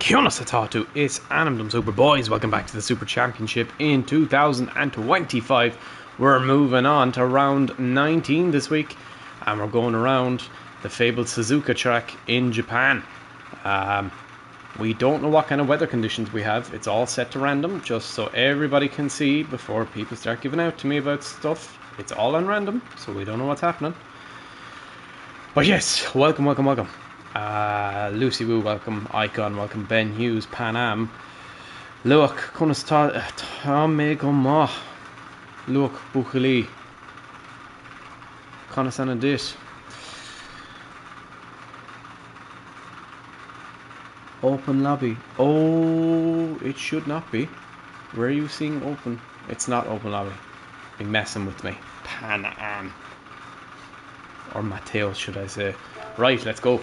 Kia ora Satatu, it's Animdom Super Boys. Welcome back to the Super Championship in 2025. We're moving on to round 19 this week, and we're going around the fabled SUZUKA track in Japan. We don't know what kind of weather conditions we have. It's all set to random, just so everybody can see before people start giving out to me about stuff. It's all on random, so we don't know what's happening. But yes, welcome. Lucy Woo, welcome. Icon, welcome. Ben Hughes, Pan Am. Look, Kunasta, Tommy Goma. Look, Bukhali. Conasana Dit. Open lobby. Oh, it should not be. Where are you seeing open? It's not open lobby. Be messing with me. Pan Am. Or Mateo, should I say. Right, let's go.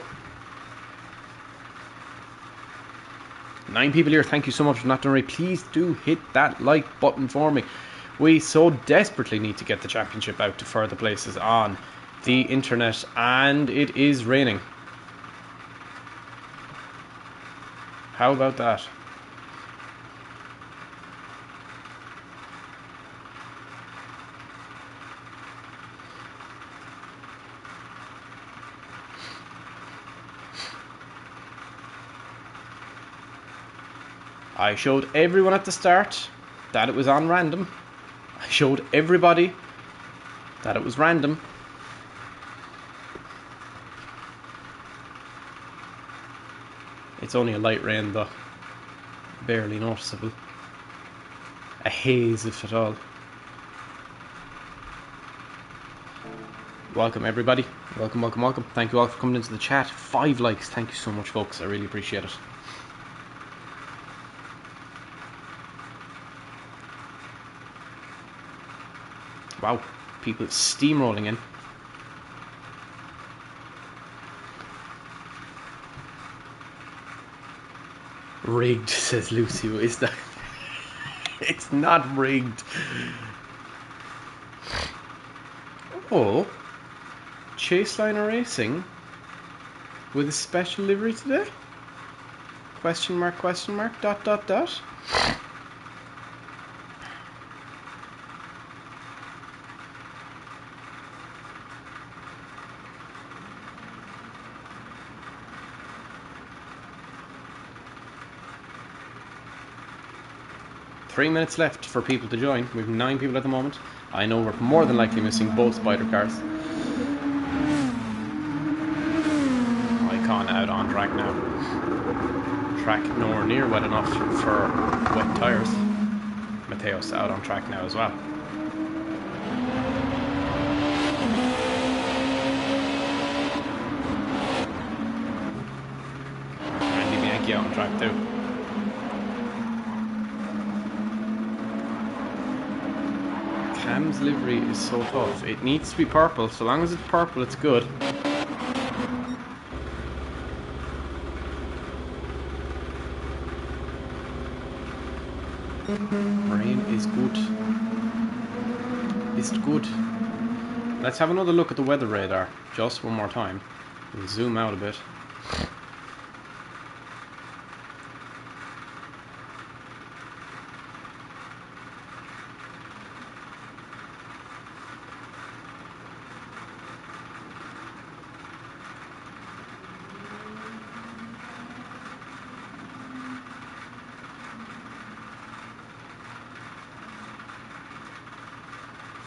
9 people here, thank you so much for not doing it. Please do hit that like button for me. We so desperately need to get the championship out to further places on the internet, and it is raining. How about that? I showed everyone at the start that it was on random. I showed everybody that it was random. It's only a light rain though. Barely noticeable. A haze if at all. Welcome everybody. Welcome. Thank you all for coming into the chat. 5 likes. Thank you so much, folks. I really appreciate it. Wow, people steamrolling in. Rigged, says Lucy. Is that? It's not rigged. Oh, Chaseliner Racing with a special livery today? Question mark, dot. 3 minutes left for people to join. We have 9 people at the moment. I know we're more than likely missing both spider cars. Icon out on track now. Track nowhere near wet enough for wet tyres. Mateos out on track now as well. Randy Bianchi out on track too. Cam's livery is so tough. It needs to be purple. So long as it's purple, it's good. Rain is good. It's good. Let's have another look at the weather radar. Just one more time. We'll zoom out a bit.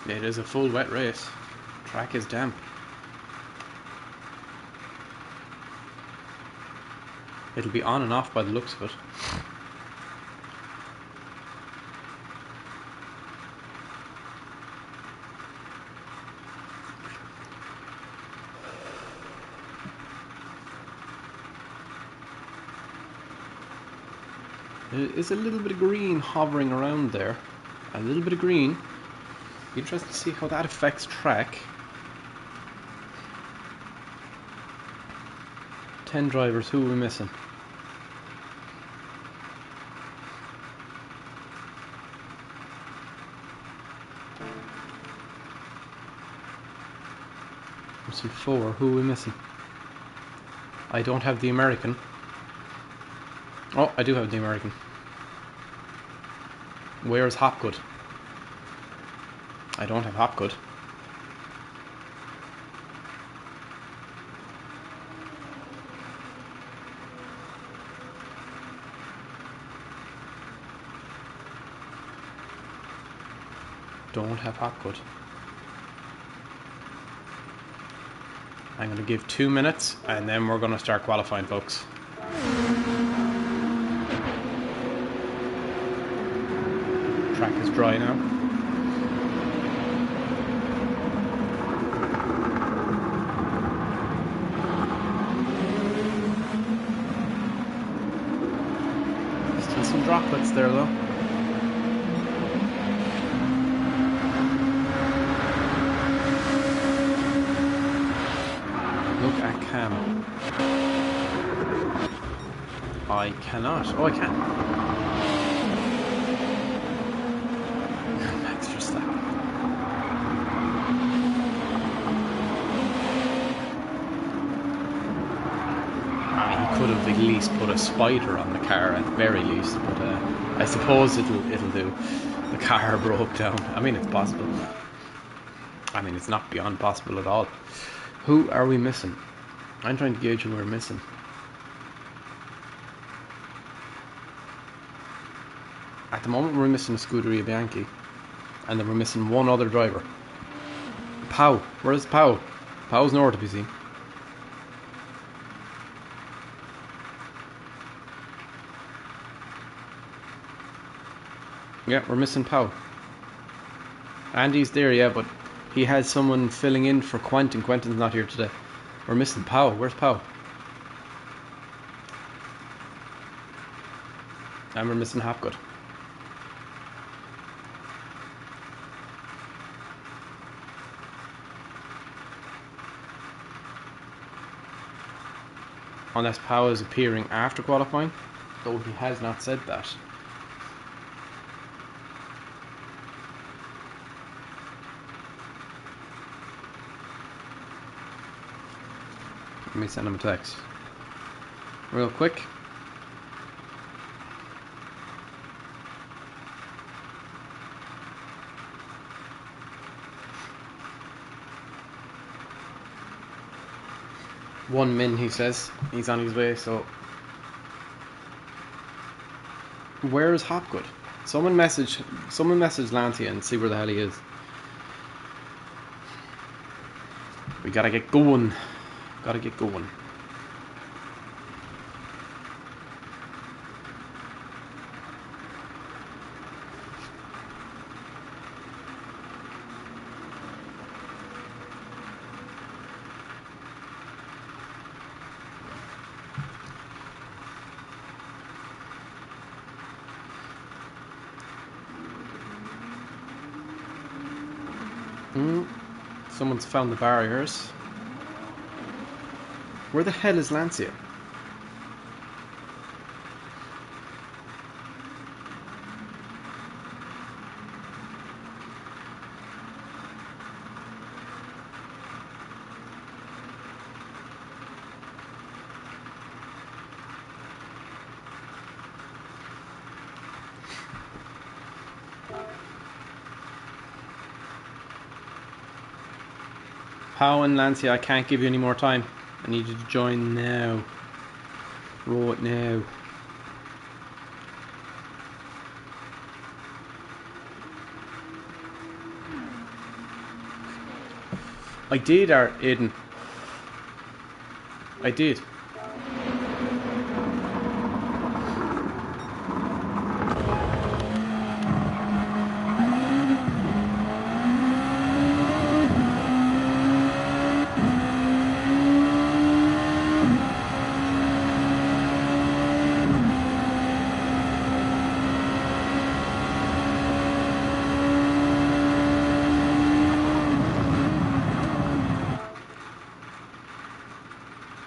It is a full wet race. Track is damp. It'll be on and off by the looks of it. There is a little bit of green hovering around there. A little bit of green. Be interested to see how that affects track. 10 drivers, who are we missing? Missing 4, who are we missing? I don't have the American. Oh, I do have the American. Where's Hopgood? I don't have Hopgood. Don't have Hopgood. I'm going to give 2 minutes and then we're going to start qualifying, folks. Track is dry now. Still some droplets there though. Look at Cam. I cannot. Oh, I can. Max just that. He could have at least put a spider on the car at the very least, but I suppose it'll do. The car broke down. I mean, it's possible. I mean, it's not beyond possible at all. Who are we missing? I'm trying to gauge who we're missing. At the moment we're missing a Scuderia Bianchi. And then we're missing one other driver. Pau. Where's Pau? Pau's nowhere to be seen. Yeah, we're missing Pau. Andy's there, yeah, but he has someone filling in for Quentin. Quentin's not here today. We're missing Pau. Where's Pau? And we're missing Hopgood. Unless Pau is appearing after qualifying, though he has not said that. Let me send him a text real quick. One min, he says. He's on his way, so... Where is Hopgood? Someone message Lancia and see where the hell he is. We gotta get going. Gotta get going. Someone's found the barriers. Where the hell is Lancia? Pau and Lancia, I can't give you any more time. I need you to join now. Right now. I did, Aiden. I did.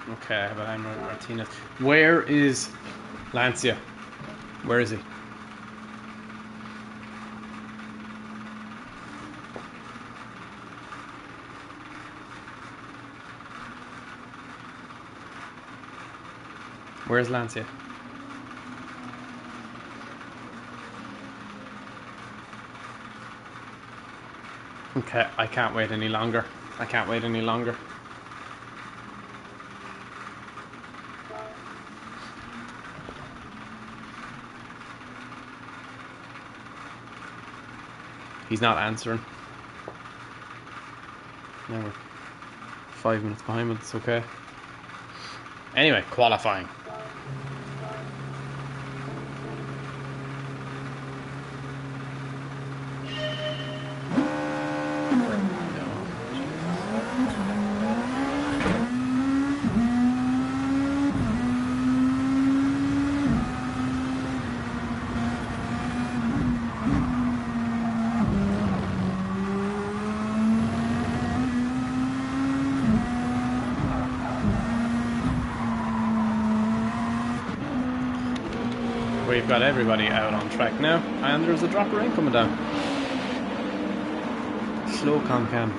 Okay, but I'm Martinez. Where is Lancia? Where is he? Where's Lancia? Okay, I can't wait any longer. I can't wait any longer. He's not answering. Now we're 5 minutes behind, but it's okay. Anyway, qualifying. We've got everybody out on track now, and there's a drop of rain coming down. Slow cam.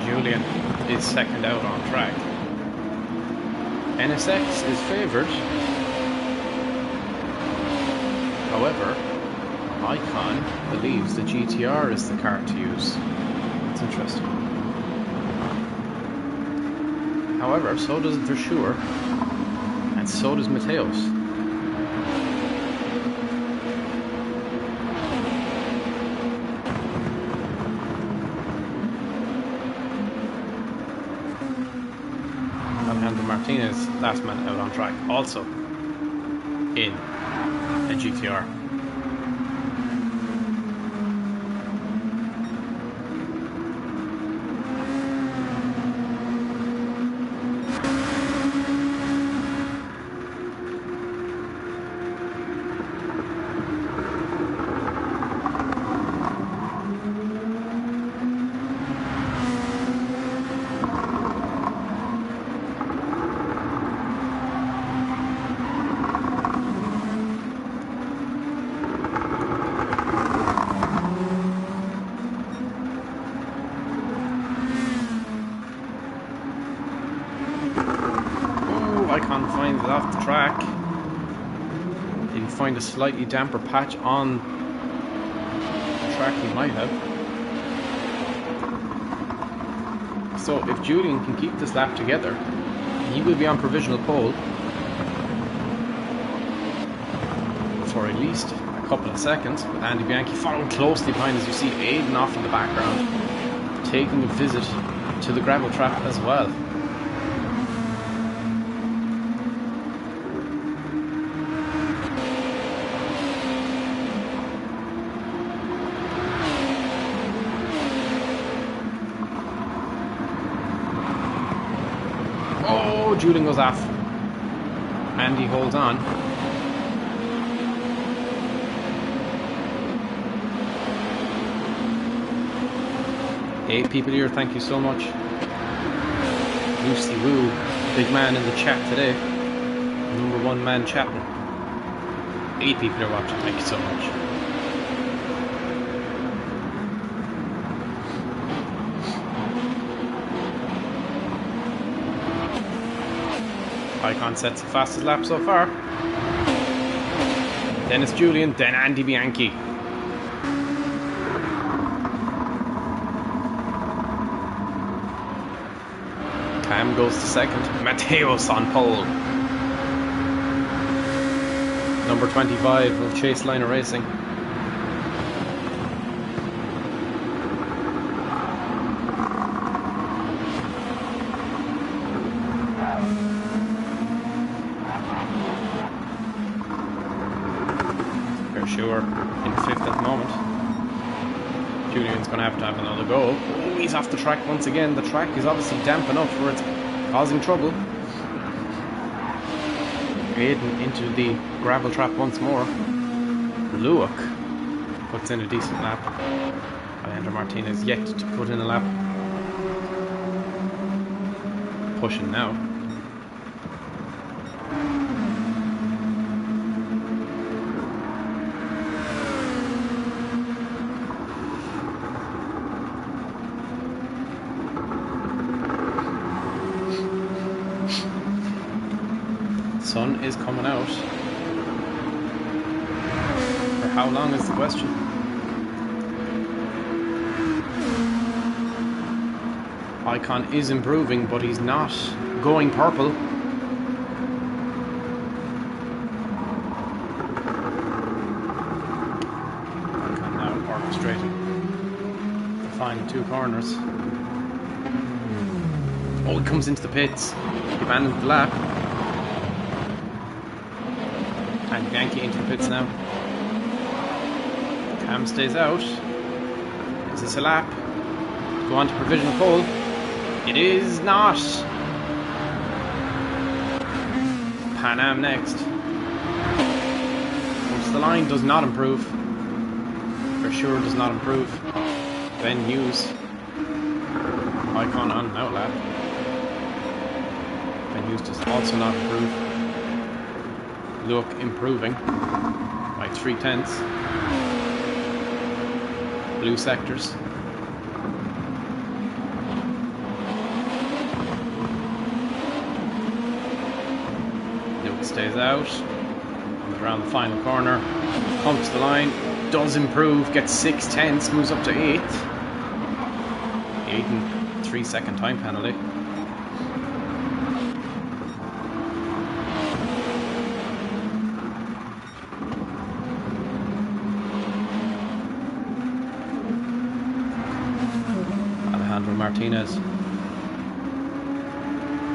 Julian is second out on track. NSX is favoured. However, Icon believes the GTR is the car to use. It's interesting. However, so does Versure, and so does Mateos. Martinez, last man out on track, also in a GTR. Icon finds it off the track. Didn't find a slightly damper patch on the track he might have. So if Julian can keep this lap together, he will be on provisional pole for at least a couple of seconds, with Andy Bianchi following closely behind, as you see Aiden off in the background, taking a visit to the gravel trap as well. Oh, Julian goes off. Andy holds on. Hey, people here, thank you so much. Lucy Woo, big man in the chat today. #1 man chatting. 8 people are watching, thank you so much. Icon sets the fastest lap so far. Then it's Julian, then Andy Bianchi. Cam goes to second. Mateos on pole. Number 25 of Chase Liner Racing. Sure, in 5th at the moment. Julian's going to have another go. Oh, he's off the track once again. The track is obviously damp enough where it's causing trouble. Aiden into the gravel trap once more. Luak puts in a decent lap. I Alejandro Martinez yet to put in a lap. Pushing now. Sun is coming out. For how long is the question? Icon is improving, but he's not going purple. Icon now orchestrating the final two corners. Oh, he comes into the pits. He abandons the lap. And Yankee into the pits now. Cam stays out. Is this a lap? Go on to provisional pole. It is not. Pan Am next. Comes to the line, does not improve. For sure does not improve. Ben Hughes. Icon on an out lap. Ben Hughes does also not improve. Look improving by 3/10. Blue sectors. Luke stays out. Comes around the final corner. Comes to the line. Does improve. Gets 6/10. Moves up to 8th. 8 and 3 second time penalty. Martinez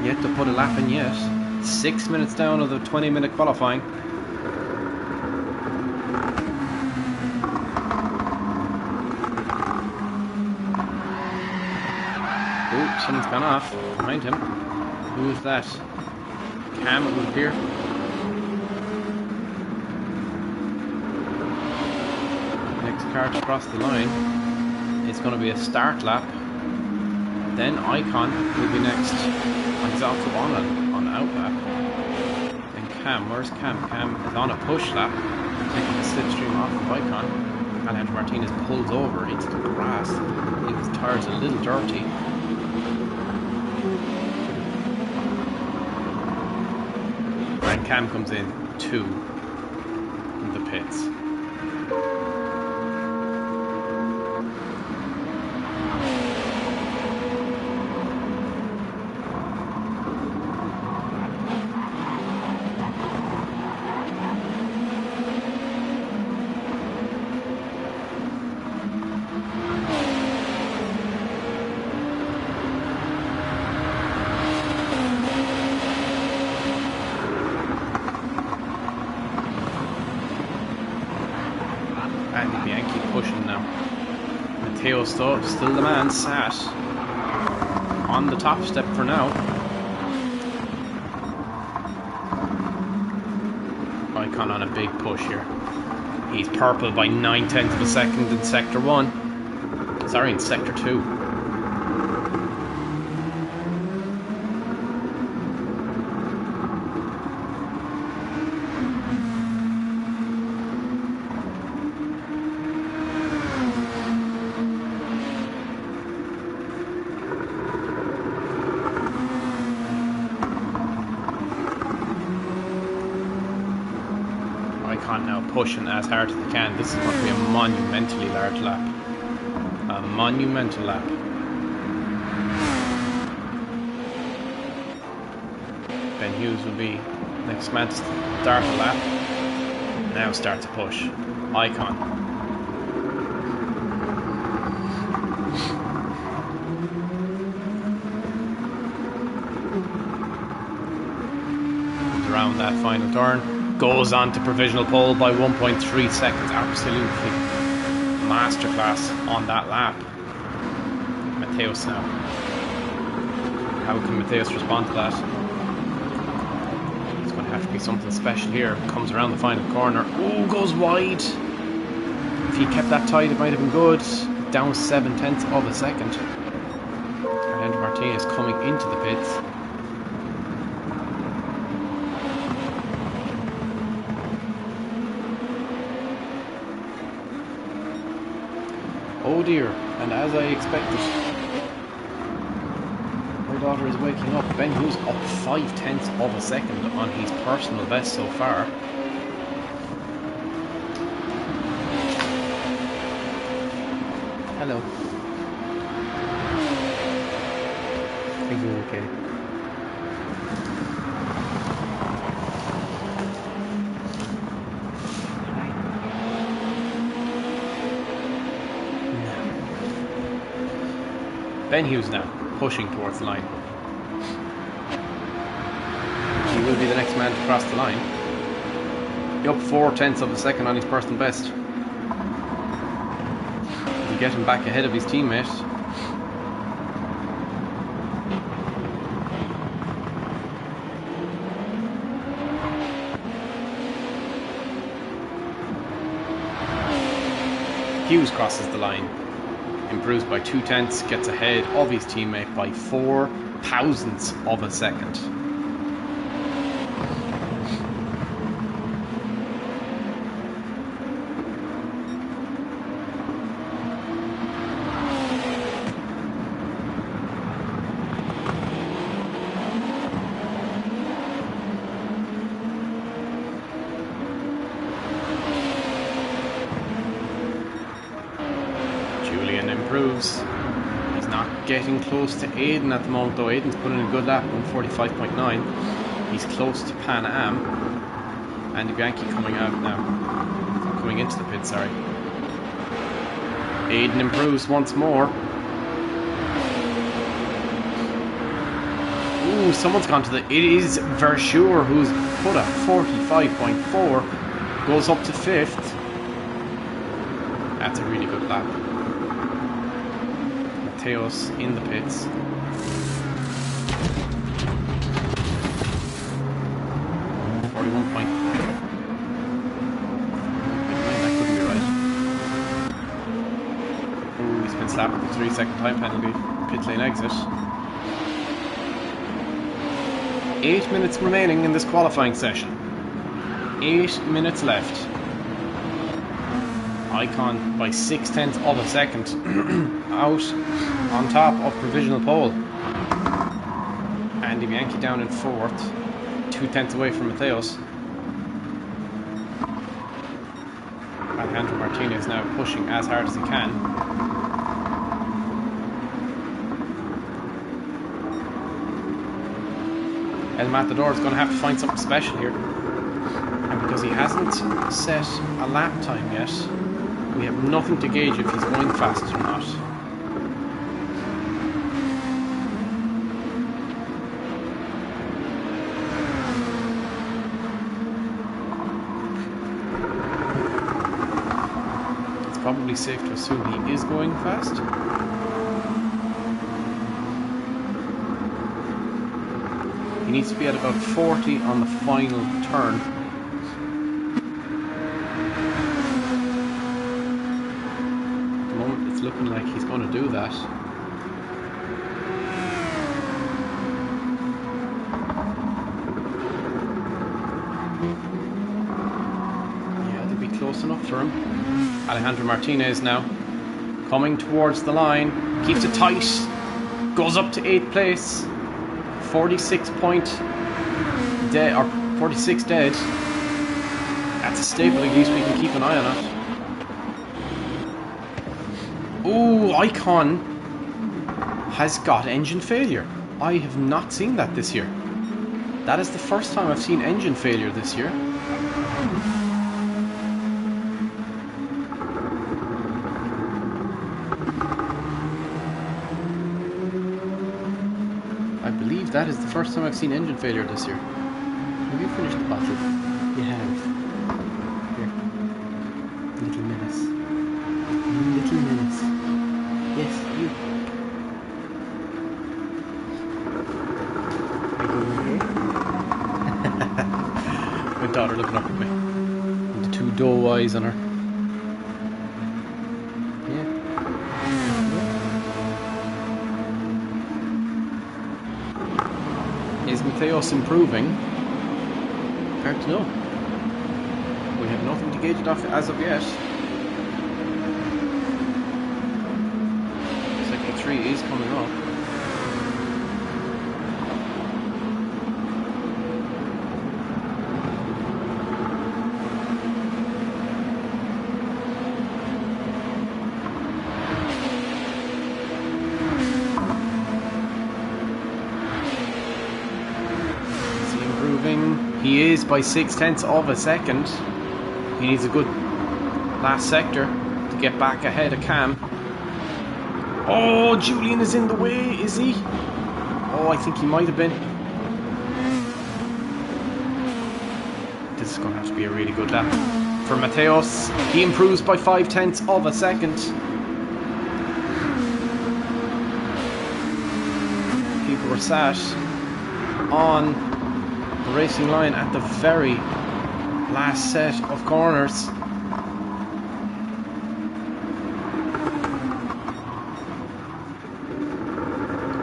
yet to put a lap in yet. 6 minutes down of the 20-minute qualifying. Oh, something's gone off behind him. Who is that? Cam, it would appear. Next car to cross the line is going to be a start lap. Then Icon will be next. And he's also on an out lap. Then Cam, where's Cam? Cam is on a push lap, taking the slipstream off of Icon. Alejandro Martinez pulls over into the grass. I think his tyres are a little dirty. And Cam comes in 2 in the pits. Still the man sat on the top step for now. Icon on a big push here. He's purple by 9/10 of a second in sector 1. Sorry, in sector 2. Now pushing as hard as they can. This is going to be a monumentally large lap. A monumental lap. Ben Hughes will be next man to start the lap. Now start to push. Icon. Comes around that final turn. Goes on to provisional pole by 1.3 seconds. Absolutely masterclass on that lap. Mateus now. How can Mateus respond to that? It's going to have to be something special here. Comes around the final corner. Oh, goes wide. If he kept that tight, it might have been good. down 7/10 of a second. And Martinez coming into the pits. Oh dear, and as I expected, my daughter is waking up. Ben Hughes up 5/10 of a second on his personal best so far. Hello. Are you okay? Ben Hughes now pushing towards the line. He will be the next man to cross the line. He up 4/10 of a second on his personal best. He'll get him back ahead of his teammate. Hughes crosses the line. Improves by 2/10, gets ahead of his teammate by 0.004 of a second. Improves. He's not getting close to Aiden at the moment though. Aiden's putting in a good lap, 1:45.9. He's close to Pan Am. And Bianchi coming out now. Coming into the pit, sorry. Aiden improves once more. Ooh, someone's gone to the... It is Verschure who's put a 45.4. Goes up to 5th. That's a really good lap. Mateos in the pits. That couldn't be right. Ooh, he's been slapped with a 3-second time penalty. Pit lane exit. 8 minutes remaining in this qualifying session. 8 minutes left. Icon by 0.6 of a second out on top of provisional pole. Andy Bianchi down in 4th, 0.2 away from Mateos. Alejandro Martinez now pushing as hard as he can. El Matador is going to have to find something special here. And because he hasn't set a lap time yet, we have nothing to gauge if he's going fast or not. It's probably safe to assume he is going fast. He needs to be at about 40 on the final turn. Looking like he's going to do that. Yeah, they'll be close enough for him. Alejandro Martinez now coming towards the line, keeps it tight, goes up to 8th place, 46 dead. That's a staple, at least we can keep an eye on it. Ooh, Icon has got engine failure. I have not seen that this year. That is the first time I've seen engine failure this year. I believe that is the first time I've seen engine failure this year. Have you finished the bottle? You have. Here. Little menace. Little menace. Yes, you. Are you okay? My daughter looking up at me. And the two doe eyes on her. Yeah. Mateos improving? Hard to know. We have nothing to gauge it off as of yet. Sector 3 is coming up. He is by 0.6 of a second. He needs a good last sector to get back ahead of Cam. Oh, Julian is in the way, is he? Oh, I think he might have been. This is going to have to be a really good lap for Mateos. He improves by 0.5 of a second. People were sat on the racing line at the very last set of corners.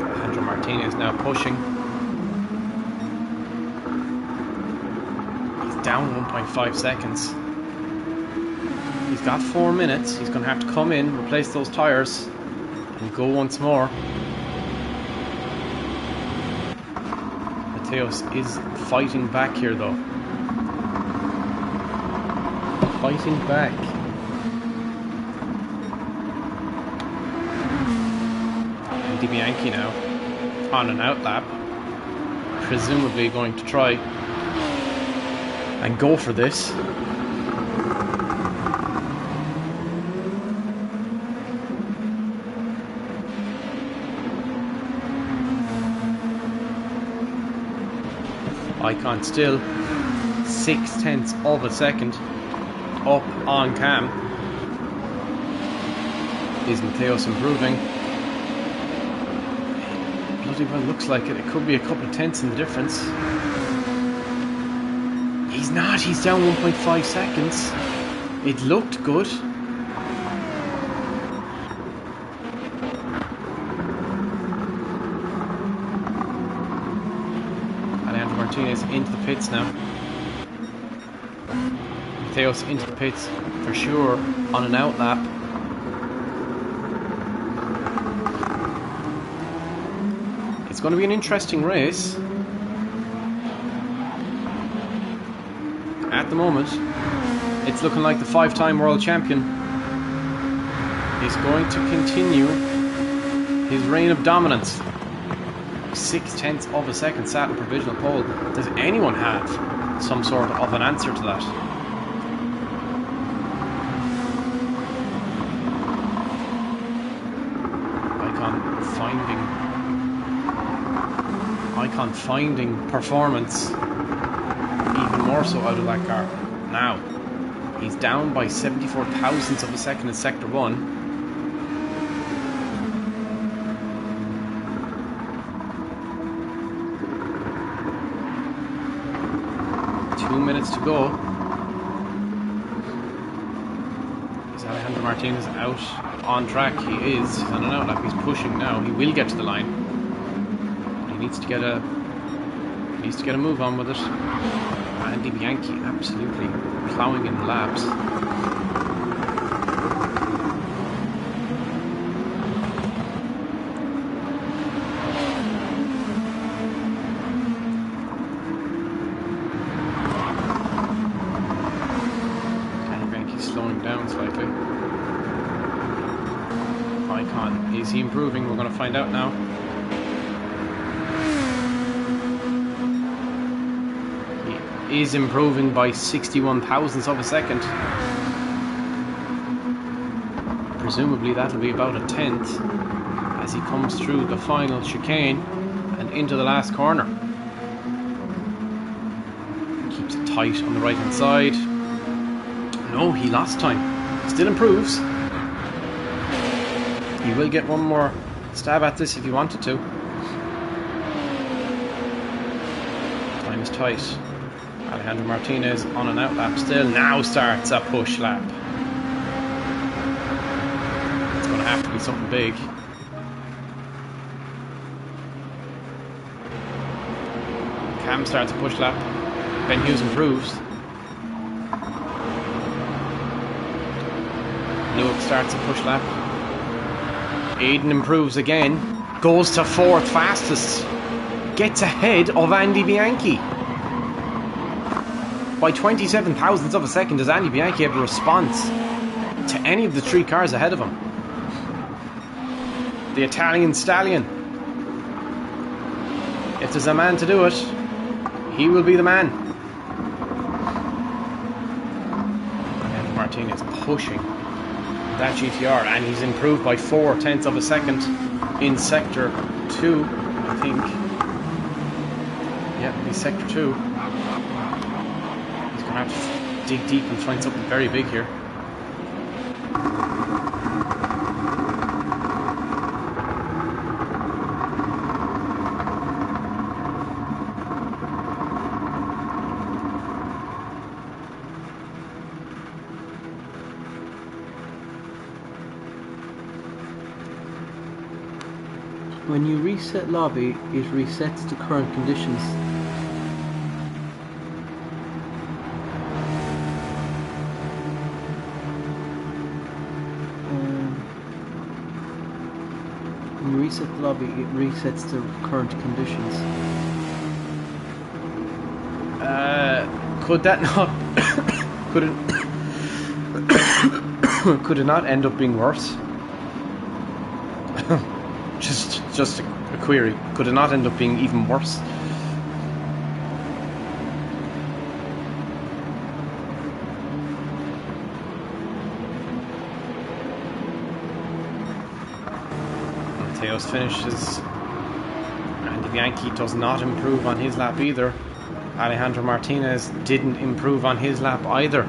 Alejandro Martinez now pushing. He's down 1.5 seconds. He's got 4 minutes. He's going to have to come in, replace those tyres, and go once more. Mateos is fighting back here though. Fighting back. And DiBianchi now on an out lap. Presumably going to try and go for this. Icon still 0.6 of a second up on Cam. Is Mateos improving? Bloody well looks like it. It could be a couple of tenths in the difference. He's not. He's down 1.5 seconds. It looked good. Martinez into the pits now. Mateos into the pits for sure on an out lap. It's going to be an interesting race. At the moment, it's looking like the 5-time world champion is going to continue his reign of dominance. 0.6 of a second sat in provisional pole. Does anyone have some sort of an answer to that? Icon finding performance even more so out of that car. Now he's down by 74 thousandths of a second in sector 1. Minutes to go. Is Alejandro Martinez out on track? He is. He's on an out lap. He's pushing now. He will get to the line. But he needs to get a move on with it. And DiBianchi absolutely plowing in the laps. Is he improving? We're going to find out now. He is improving by 61 thousandths of a second. Presumably that'll be about a 10th as he comes through the final chicane and into the last corner. Keeps it tight on the right hand side. No, he lost time. Still improves. He will get one more stab at this if he wanted to. Time is tight. Alejandro Martinez on an out lap still. Now starts a push lap. It's going to have to be something big. starts a push lap. Ben Hughes improves. Luke starts a push lap. Aiden improves again. Goes to 4th fastest. Gets ahead of Andy Bianchi. By 27 thousandths of a second does Andy Bianchi have a response to any of the 3 cars ahead of him. The Italian Stallion. If there's a man to do it, he will be the man. And Martinez pushing that GTR, and he's improved by 4/10 of a second in sector 2, I think. Yeah, he's sector 2. He's gonna have to dig deep and find something very big here. When you reset lobby, it resets to current conditions. When you reset the lobby, it resets to current conditions. Could that not... could it... could it not end up being worse? Just a query. Could it not end up being even worse? Mateos finishes. Andy Bianchi does not improve on his lap either. Alejandro Martinez didn't improve on his lap either.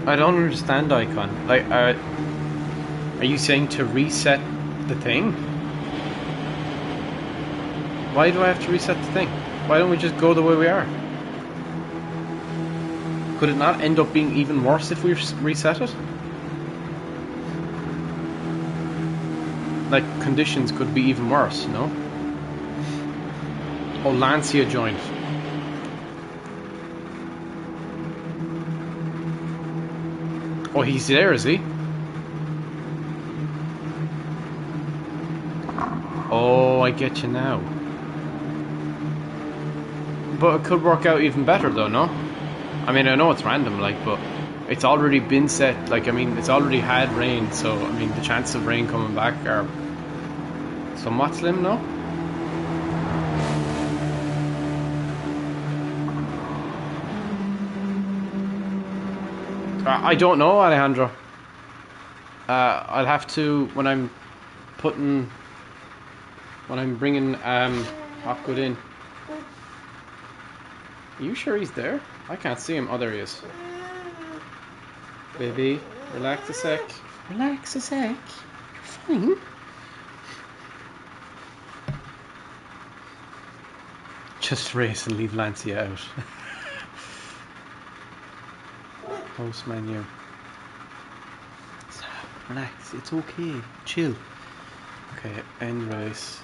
I don't understand, Icon. Like, are you saying to reset the thing? Why do I have to reset the thing? Why don't we just go the way we are? Could it not end up being even worse if we reset it? Like, conditions could be even worse, no? Oh, Lancia joined. Oh, he's there, is he? Oh, I get you now. But it could work out even better, though, no? I mean, I know it's random, like, but it's already been set. Like, I mean, it's already had rain, so, I mean, the chances of rain coming back are somewhat slim, no? I don't know, Alejandro. I'll have to, when I'm bringing Hopgood in. Are you sure he's there? I can't see him. Oh, there he is. Baby, relax a sec. Relax a sec. You're fine. Just race and leave Lancia out. Host menu. Stop, relax, it's okay. Chill. Okay, end race.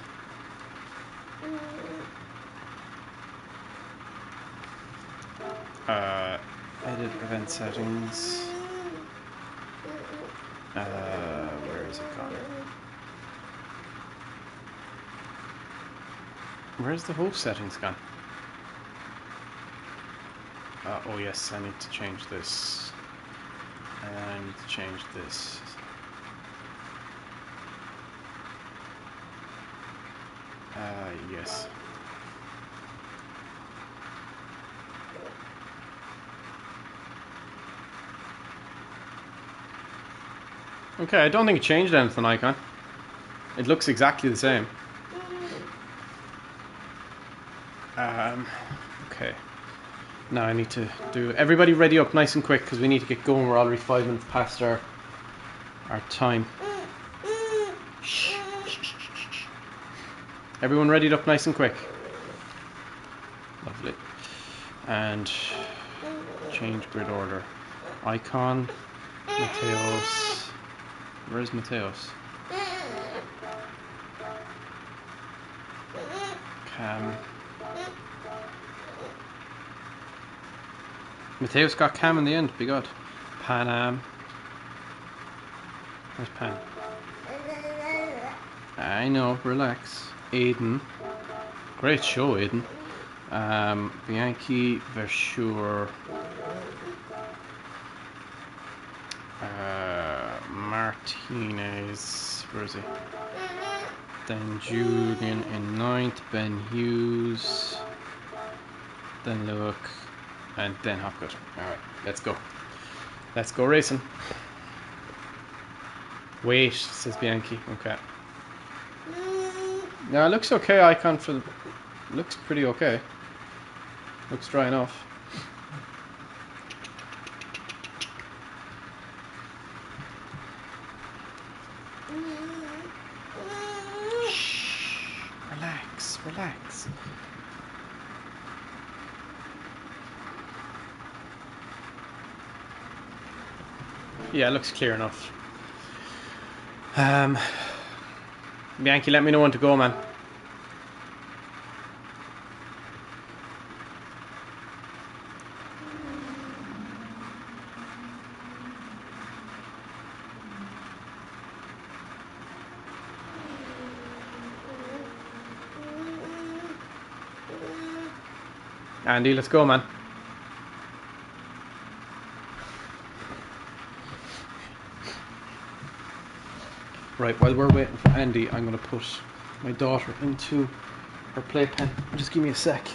Edit event settings. Where is it gone? Where's the host settings gone? Oh yes, I need to change this. And I need to change this. Yes. Okay, I don't think it changed anything, Icon. It looks exactly the same. Okay. Now I need to do... Everybody ready up nice and quick, because we need to get going. We're already 5 minutes past our time. Shh, shh, shh, shh, shh. Everyone readied up nice and quick. Lovely. And change grid order. Icon, Mateos. Where's Mateos? Cam. Mateos got Cam in the end. Be good. Pan Am. Where's Pan? I know. Relax. Aiden. Great show, Aiden. Bianchi, Versure. Martinez. Where is he? Then Julian in 9th, Ben Hughes, then Luke, and then Hopgood. Alright, let's go. Let's go racing. Wait, says Bianchi. Okay. Now it looks okay, icon for... Looks pretty okay. Looks dry enough. Relax. Yeah, it looks clear enough. Bianchi, let me know when to go, man. Andy, let's go, man. Right, while we're waiting for Andy, I'm going to put my daughter into her playpen. Just give me a sec.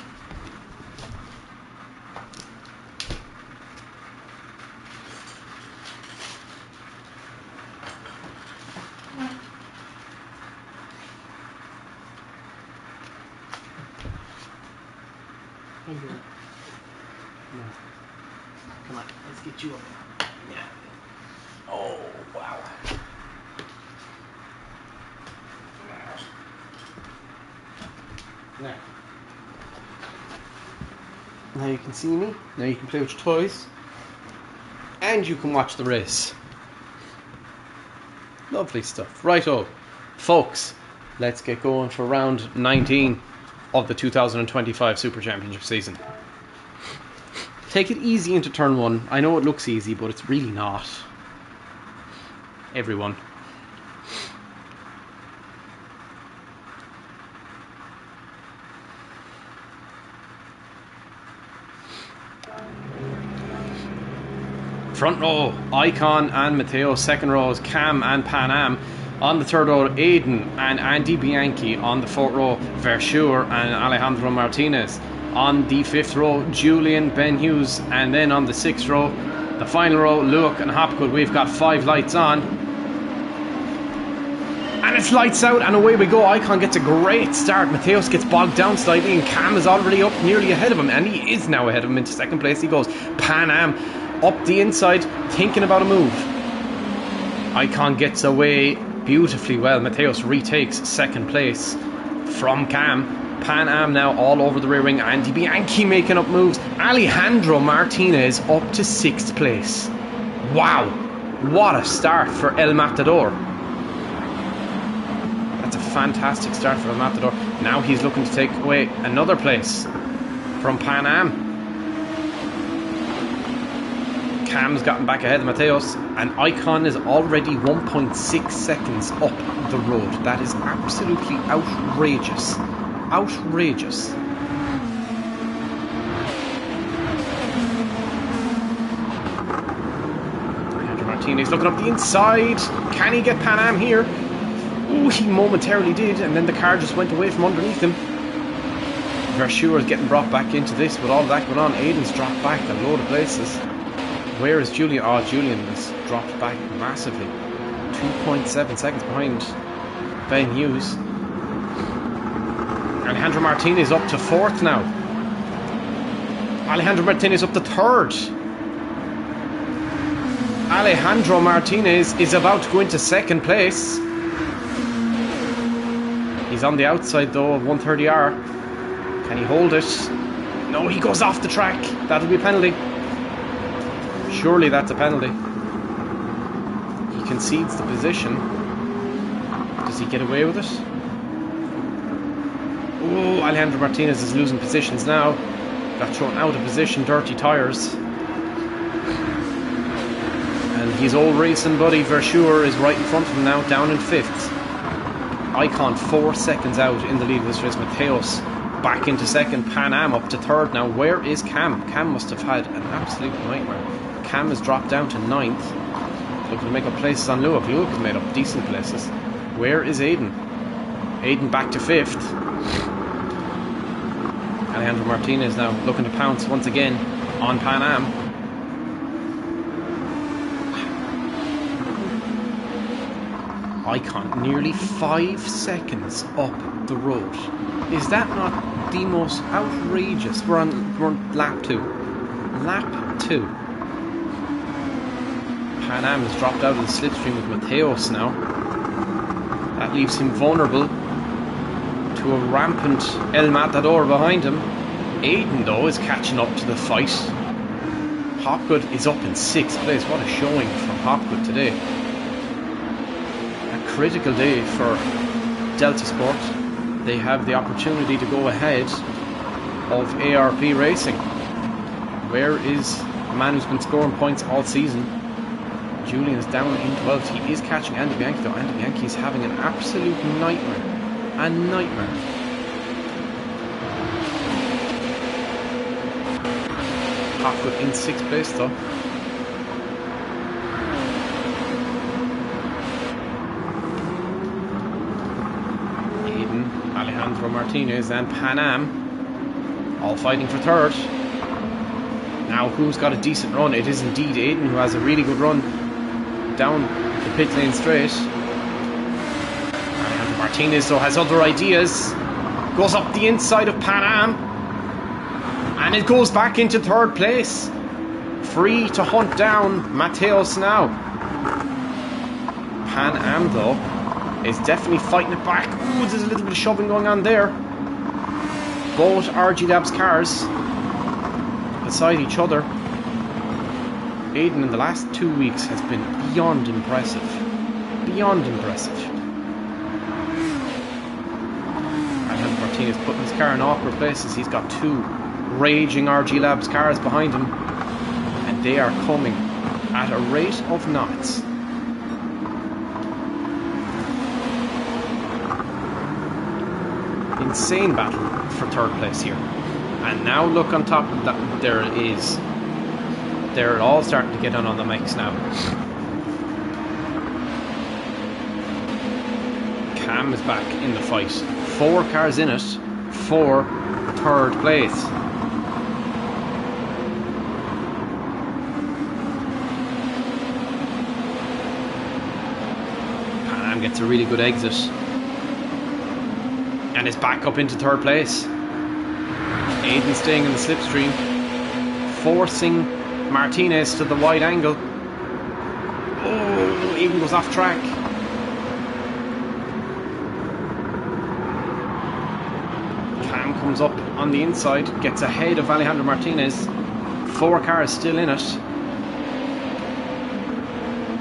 Come on, let's get you up. Yeah. Oh, wow. Now you can see me. Now you can play with your toys. And you can watch the race. Lovely stuff. Righto, folks, let's get going for round 19 of the 2025 Super Championship season. Take it easy into turn 1. I know it looks easy, but it's really not. Everyone. Front row, Icon and Matteo. Second row is Cam and Pan Am. On the third row, Aiden and Andy Bianchi. On the fourth row, Versure and Alejandro Martinez. On the fifth row, Julian, Ben Hughes. And then on the sixth row, the final row, Luke and Hopgood. We've got 5 lights on. And it's lights out and away we go. Icon gets a great start. Mateos gets bogged down slightly and Cam is already up nearly ahead of him. And he is now ahead of him. Into second place he goes. Pan Am up the inside, thinking about a move. Icon gets away beautifully well. Mateos retakes second place from Cam. Pan Am now all over the rear wing. Andy Bianchi making up moves. Alejandro Martinez up to 6th place. Wow, what a start for El Matador. That's a fantastic start for El Matador. Now he's looking to take away another place from Pan Am. Cam's gotten back ahead of Mateos, and Icon is already 1.6 seconds up the road. That is absolutely outrageous. Outrageous. Alejandro Martinez looking up the inside. Can he get Pan Am here? Ooh, he momentarily did, and then the car just went away from underneath him. Versure is getting brought back into this with all that going on. Aiden's dropped back a load of places. Where is Julian? Oh, Julian has dropped back massively. 2.7 seconds behind Ben Hughes. Alejandro Martinez up to 4th now. Alejandro Martinez up to 3rd. Alejandro Martinez is about to go into 2nd place. He's He's on the outside though of 130R. Can he hold it? No, he goes off the track. That'll be a penalty. Surely that's a penalty. He concedes the position. Does he get away with it? Oh, Alejandro Martinez is losing positions now. Got thrown out of position, dirty tyres. And his old racing buddy Verschuur is right in front of him now, down in 5th. Icon 4 seconds out in the lead of this race. Mateos back into 2nd. Pan Am up to 3rd now. Where is Cam? Cam must have had an absolute nightmare. Cam has dropped down to 9th. Looking to make up places on Luak. Luak has made up decent places. Where is Aiden? Aiden back to 5th. Alejandro Martinez now looking to pounce once again on Pan Am. Icon nearly 5 seconds up the road. Is that not the most outrageous? We're on lap 2. Lap 2. Pan Am has dropped out of the slipstream with Mateos now. That leaves him vulnerable to a rampant El Matador behind him. Aiden though is catching up to the fight. Hopgood is up in 6th place. What a showing from Hopgood today. A critical day for Delta Sport. They have the opportunity to go ahead of ARP Racing. Where is the man who's been scoring points all season? Julian is down in 12th. He is catching Andy Bianchi though. Andy Bianchi is having an absolute nightmare. A nightmare. Hopgood in 6th place though. Aiden, Alejandro Martinez and Pan Am all fighting for 3rd. Now who's got a decent run? It is indeed Aiden who has a really good run down the pit lane straight. Alejandro Martinez though has other ideas. Goes up the inside of Pan Am. And it goes back into 3rd place. Free to hunt down Mateos now. Pan Am though is definitely fighting it back. Ooh, there's a little bit of shoving going on there. Both RG Labs cars beside each other. Aiden in the last 2 weeks has been beyond impressive. Beyond impressive. And Martinez putting his car in awkward places. He's got 2 raging RG Labs cars behind him. And they are coming at a rate of knots. Insane battle for 3rd place here. And now look on top of that, there it is. They're all starting to get on the mix now. Cam is back in the fight. 4 cars in it for 3rd place. Pan Am gets a really good exit. And is back up into 3rd place. Aiden staying in the slipstream, forcing Martinez to the wide angle. Oh, Aiden goes off track. Cam comes up on the inside, gets ahead of Alejandro Martinez. 4 cars still in it.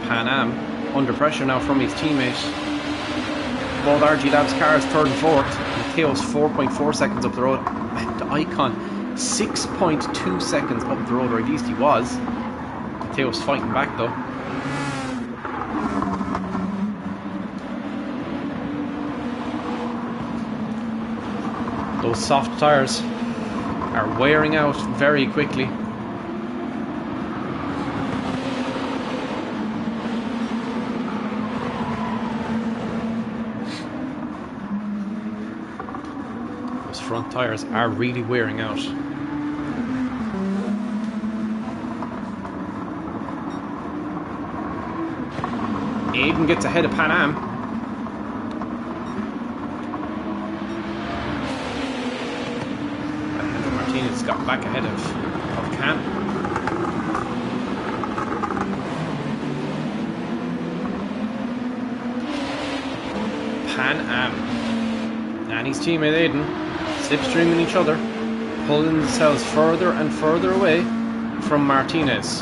Pan Am under pressure now from his teammate. Both RG Labs cars 3rd and 4th. Mateos 4.4 seconds up the road. And Icon 6.2 seconds up the road, or at least he was. Mateos fighting back though. Those soft tyres are wearing out very quickly. Front tyres are really wearing out. Aiden gets ahead of Pan Am. Alejandro Martinez got back ahead of Cam. Pan Am and his teammate Aiden slipstreaming each other, pulling themselves further and further away from Martinez.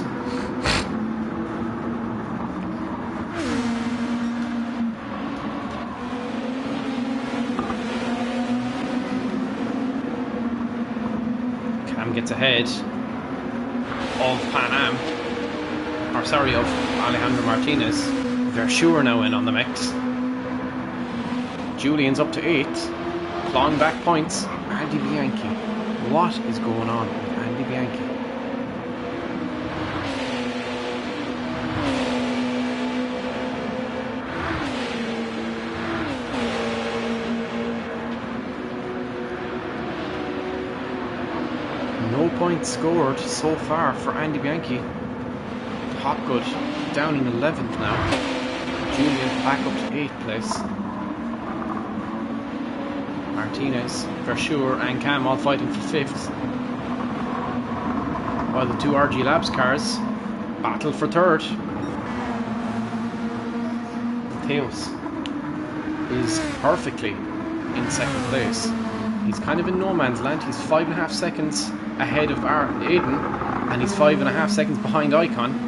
Cam gets ahead of of Alejandro Martinez. Verschuur now in on the mix. Julian's up to 8th, clawing back points. Andy Bianchi. What is going on with Andy Bianchi? No points scored so far for Andy Bianchi. Hopgood down in 11th now. Julian back up to 8th place. Martinez, Verschuur and Cam all fighting for 5th. While the two RG Labs cars battle for 3rd. Theos is perfectly in 2nd place. He's kind of in no man's land. He's 5.5 seconds ahead of Aiden, and he's 5.5 seconds behind Icon.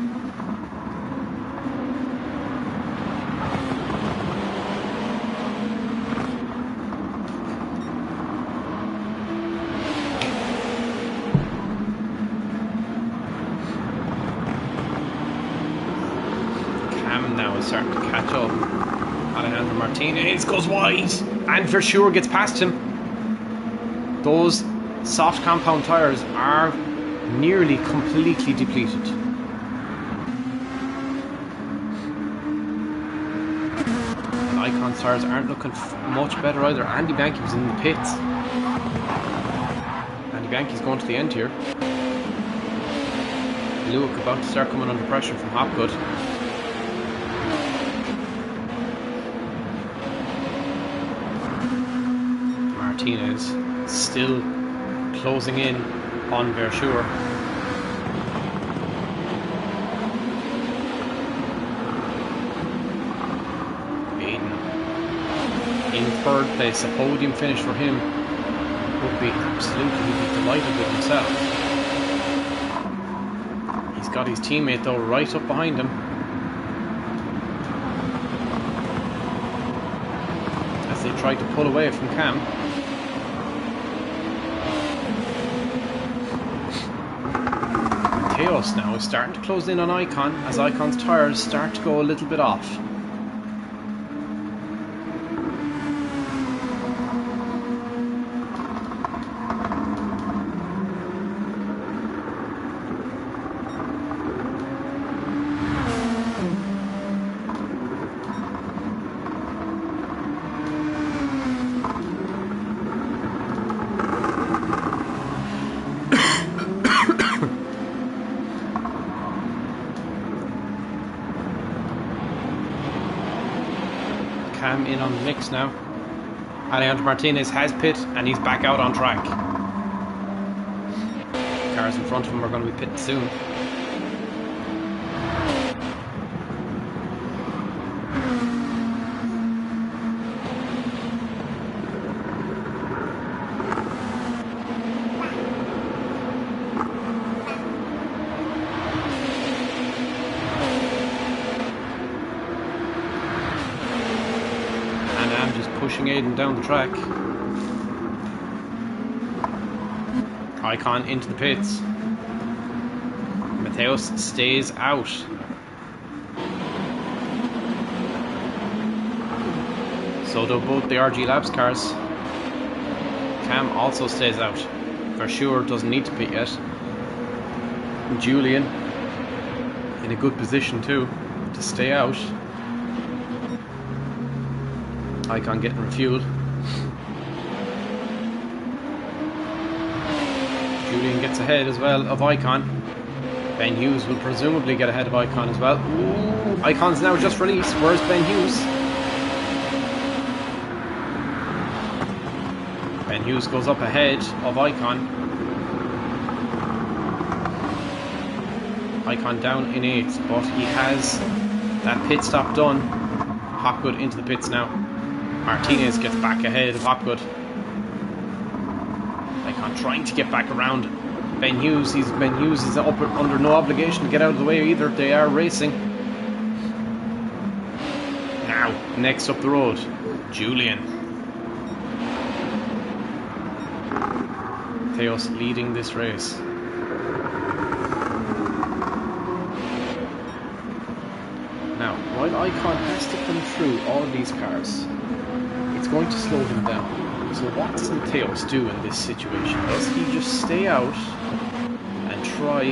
Now is starting to catch up. Alejandro Martinez goes wide, and Verschuur gets past him. Those soft compound tyres are nearly completely depleted. And Icon's tyres aren't looking much better either. Andy Bianchi was in the pits. Andy Bianchi's going to the end here. Luke about to start coming under pressure from Hopgood. Martinez still closing in on Verschuur. Aiden in 3rd place, a podium finish for him would be absolutely delighted with himself. He's got his teammate though right up behind him as they try to pull away from Cam. Theos now is starting to close in on Icon as Icon's tyres start to go a little bit off. Cam in on the mix now. Alejandro Martinez has pit and he's back out on track. Cars in front of him are going to be pitted soon. Pushing Aiden down the track. Icon into the pits. Mateos stays out. So do both the RG Labs cars. Cam also stays out. Verschuur doesn't need to pit yet. Julian in a good position too to stay out. Icon getting refueled. Julian gets ahead as well of Icon. Ben Hughes will presumably get ahead of Icon as well. Ooh, Icon's now just released. Where's Ben Hughes? Ben Hughes goes up ahead of Icon. Icon down in 8th, but he has that pit stop done. Hopgood into the pits now. Martinez gets back ahead of Hopgood. Icon trying to get back around Ben Hughes. Ben Hughes is under no obligation to get out of the way either. They are racing. Now, next up the road, Julian. Theos leading this race. Now, while Icon has to come through all of these cars, it's going to slow him down. So what does Mateos do in this situation? Does he just stay out and try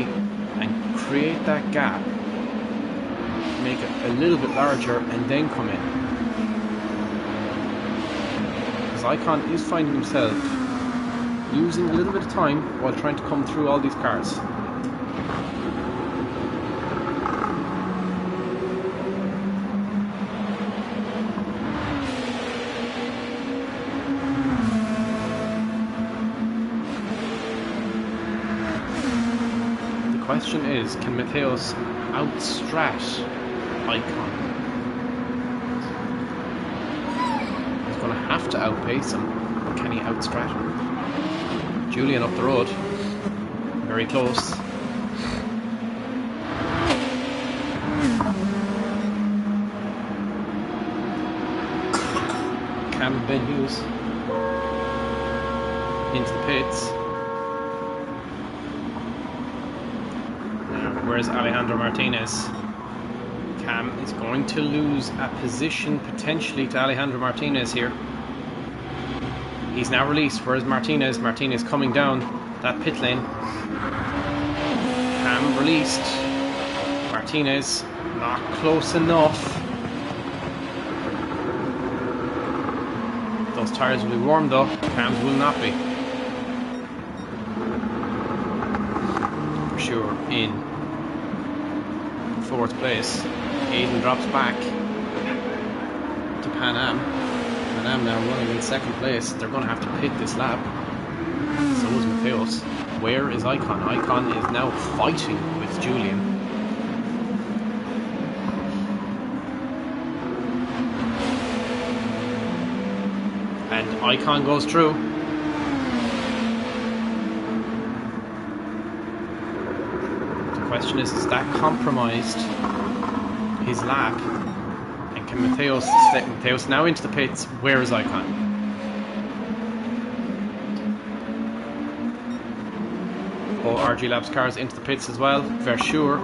and create that gap, make it a little bit larger, and then come in? Because Icon is finding himself losing a little bit of time while trying to come through all these cars. The question is, can Mateos outstrat Icon? He's going to have to outpace him, but can he outstrat him? Julian up the road, very close. Cam Ben Hughes into the pits. Now, where's Alejandro Martinez? Cam is going to lose a position potentially to Alejandro Martinez here. He's now released. Where's Martinez? Martinez coming down that pit lane. Cam released. Martinez not close enough. Those tyres will be warm though. Cam's will not be. For sure in 4th place. Aiden drops back to Pan Am. Pan Am now running in 2nd place. They're going to have to pit this lap. So is Mateos. Where is Icon? Icon is now fighting with Julian. And Icon goes through. The question is that compromised his lap? And can Mateos now into the pits? Where is Icon? All RG Labs cars into the pits as well. Versure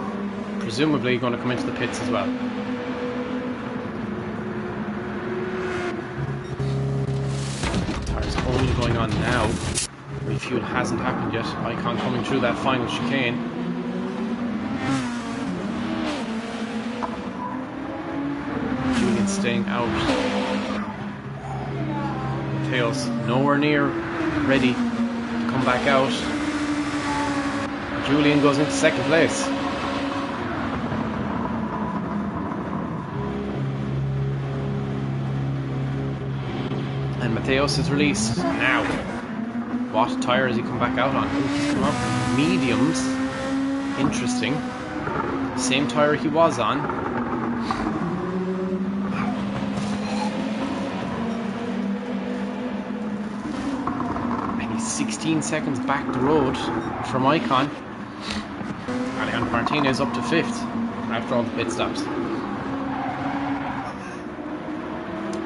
presumably going to come into the pits as well. Tires only going on now. Refuel hasn't happened yet. Icon coming through that final chicane. Julian staying out. Mateos nowhere near ready to come back out. Julian goes into 2nd place. And Mateos is released now. What tyre has he come back out on? Oh, he's come up with mediums. Interesting. Same tyre he was on. And he's 16 seconds back the road from Icon. Alejandro Martinez up to 5th after all the pit stops.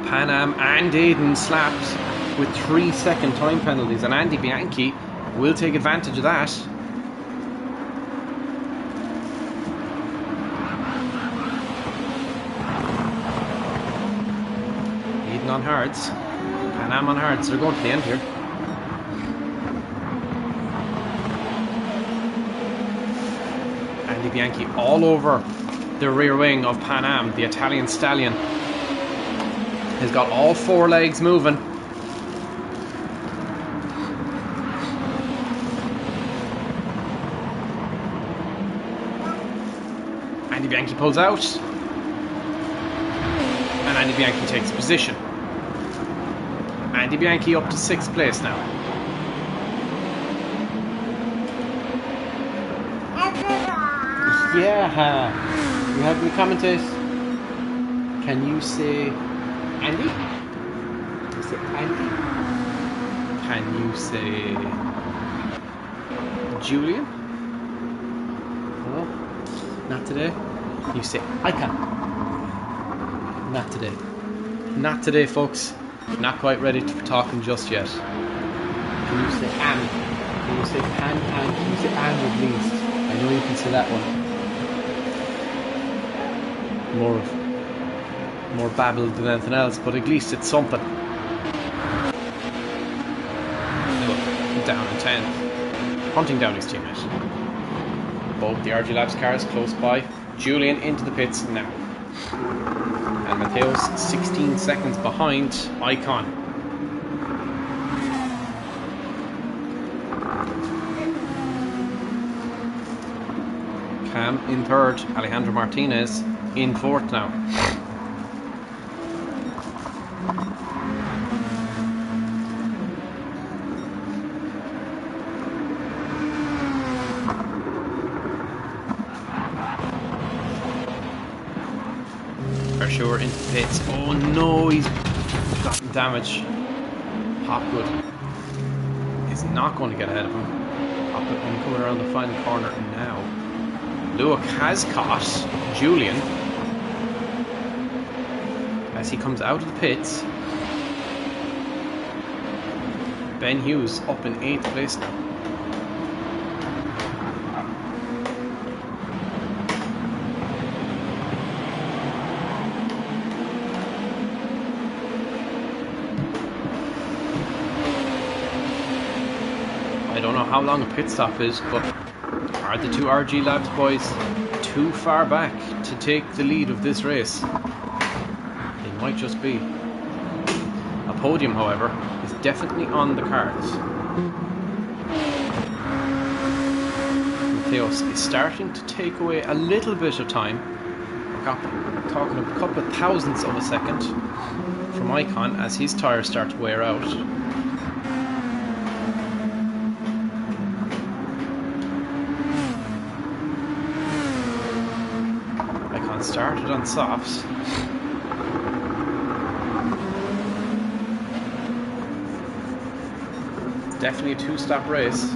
Pan Am and Aiden slapped with 3-second time penalties, and Andy Bianchi will take advantage of that. Aiden on hards, Pan Am on hards. They're going to the end here. Andy Bianchi all over the rear wing of Pan Am. The Italian stallion has got all 4 legs moving. Andy Bianchi pulls out, and Andy Bianchi takes position. Andy Bianchi up to 6th place now. Yeah, you have me commentate. Can you say Andy? Is it Andy? Can you say Julian? Oh, not today. You say, I can. Not today. Not today, folks. Not quite ready for talking just yet. Can you say Anne? Can you say Pan? Can you say Anne at least? I know you can say that one. More babbled than anything else, but at least it's something. Down in 10th. Hunting down his teammate. Both the RG Labs cars close by. Julian into the pits now. And Mateo's 16 seconds behind Icon. Cam in third. Alejandro Martinez in fourth now. Sure into the pits. Oh no, he's gotten damage. Hopgood is not going to get ahead of him. Hopgood coming around the final corner now. Luke has caught Julian as he comes out of the pits. Ben Hughes up in 8th place now. I don't know how long a pit stop is, but are the two RG Labs boys too far back to take the lead of this race? It might just be. A podium, however, is definitely on the cards. Mateos is starting to take away a little bit of time. We're talking a couple of thousandths of a second from Icon as his tyres start to wear out. Started on softs. It's definitely a two-stop race.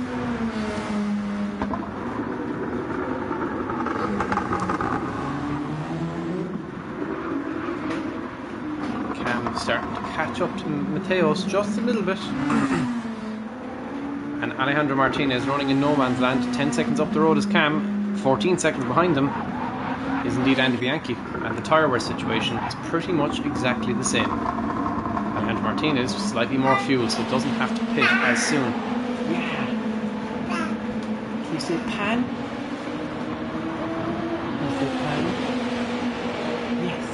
Cam starting to catch up to Mateos just a little bit. And Alejandro Martinez running in no man's land. 10 seconds up the road is Cam. 14 seconds behind him is indeed Andy Bianchi, and the tyre wear situation is pretty much exactly the same. And Martinez slightly more fuel, so doesn't have to pit as soon. Yeah. Can you say pan? Can you say pan? Yes.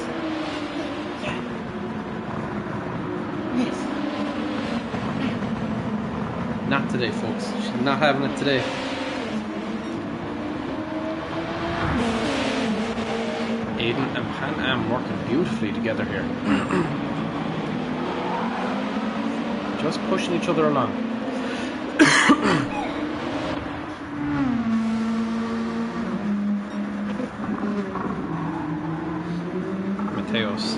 Yeah. Yes. Not today, folks. She's not having it today. Aiden and Pan Am working beautifully together here. Just pushing each other along. Mateos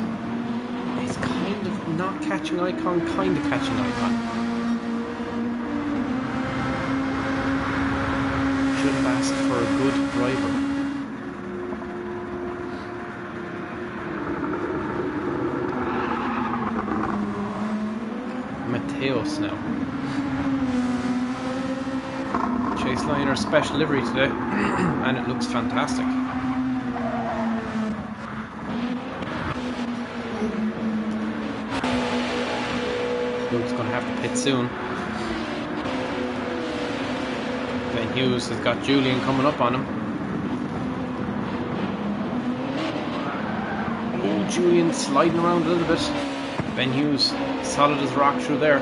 is kind of not catching Icon, kind of catching Icon. Should have asked for a good driver. Mateos now. Chase liner special livery today, and it looks fantastic. Luke's going to have to pit soon. Ben Hughes has got Julian coming up on him. Oh, Julian sliding around a little bit. Ben Hughes, solid as rock through there.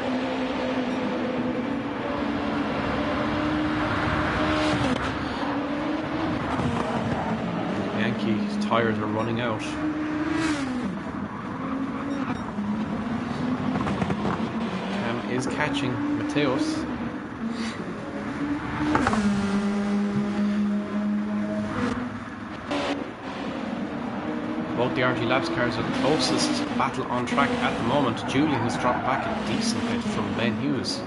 Yankee's tyres are running out. Cam is catching Mateos. Both the RG Labs cars are the closest battle on track at the moment. Julian has dropped back a decent bit from Ben Hughes.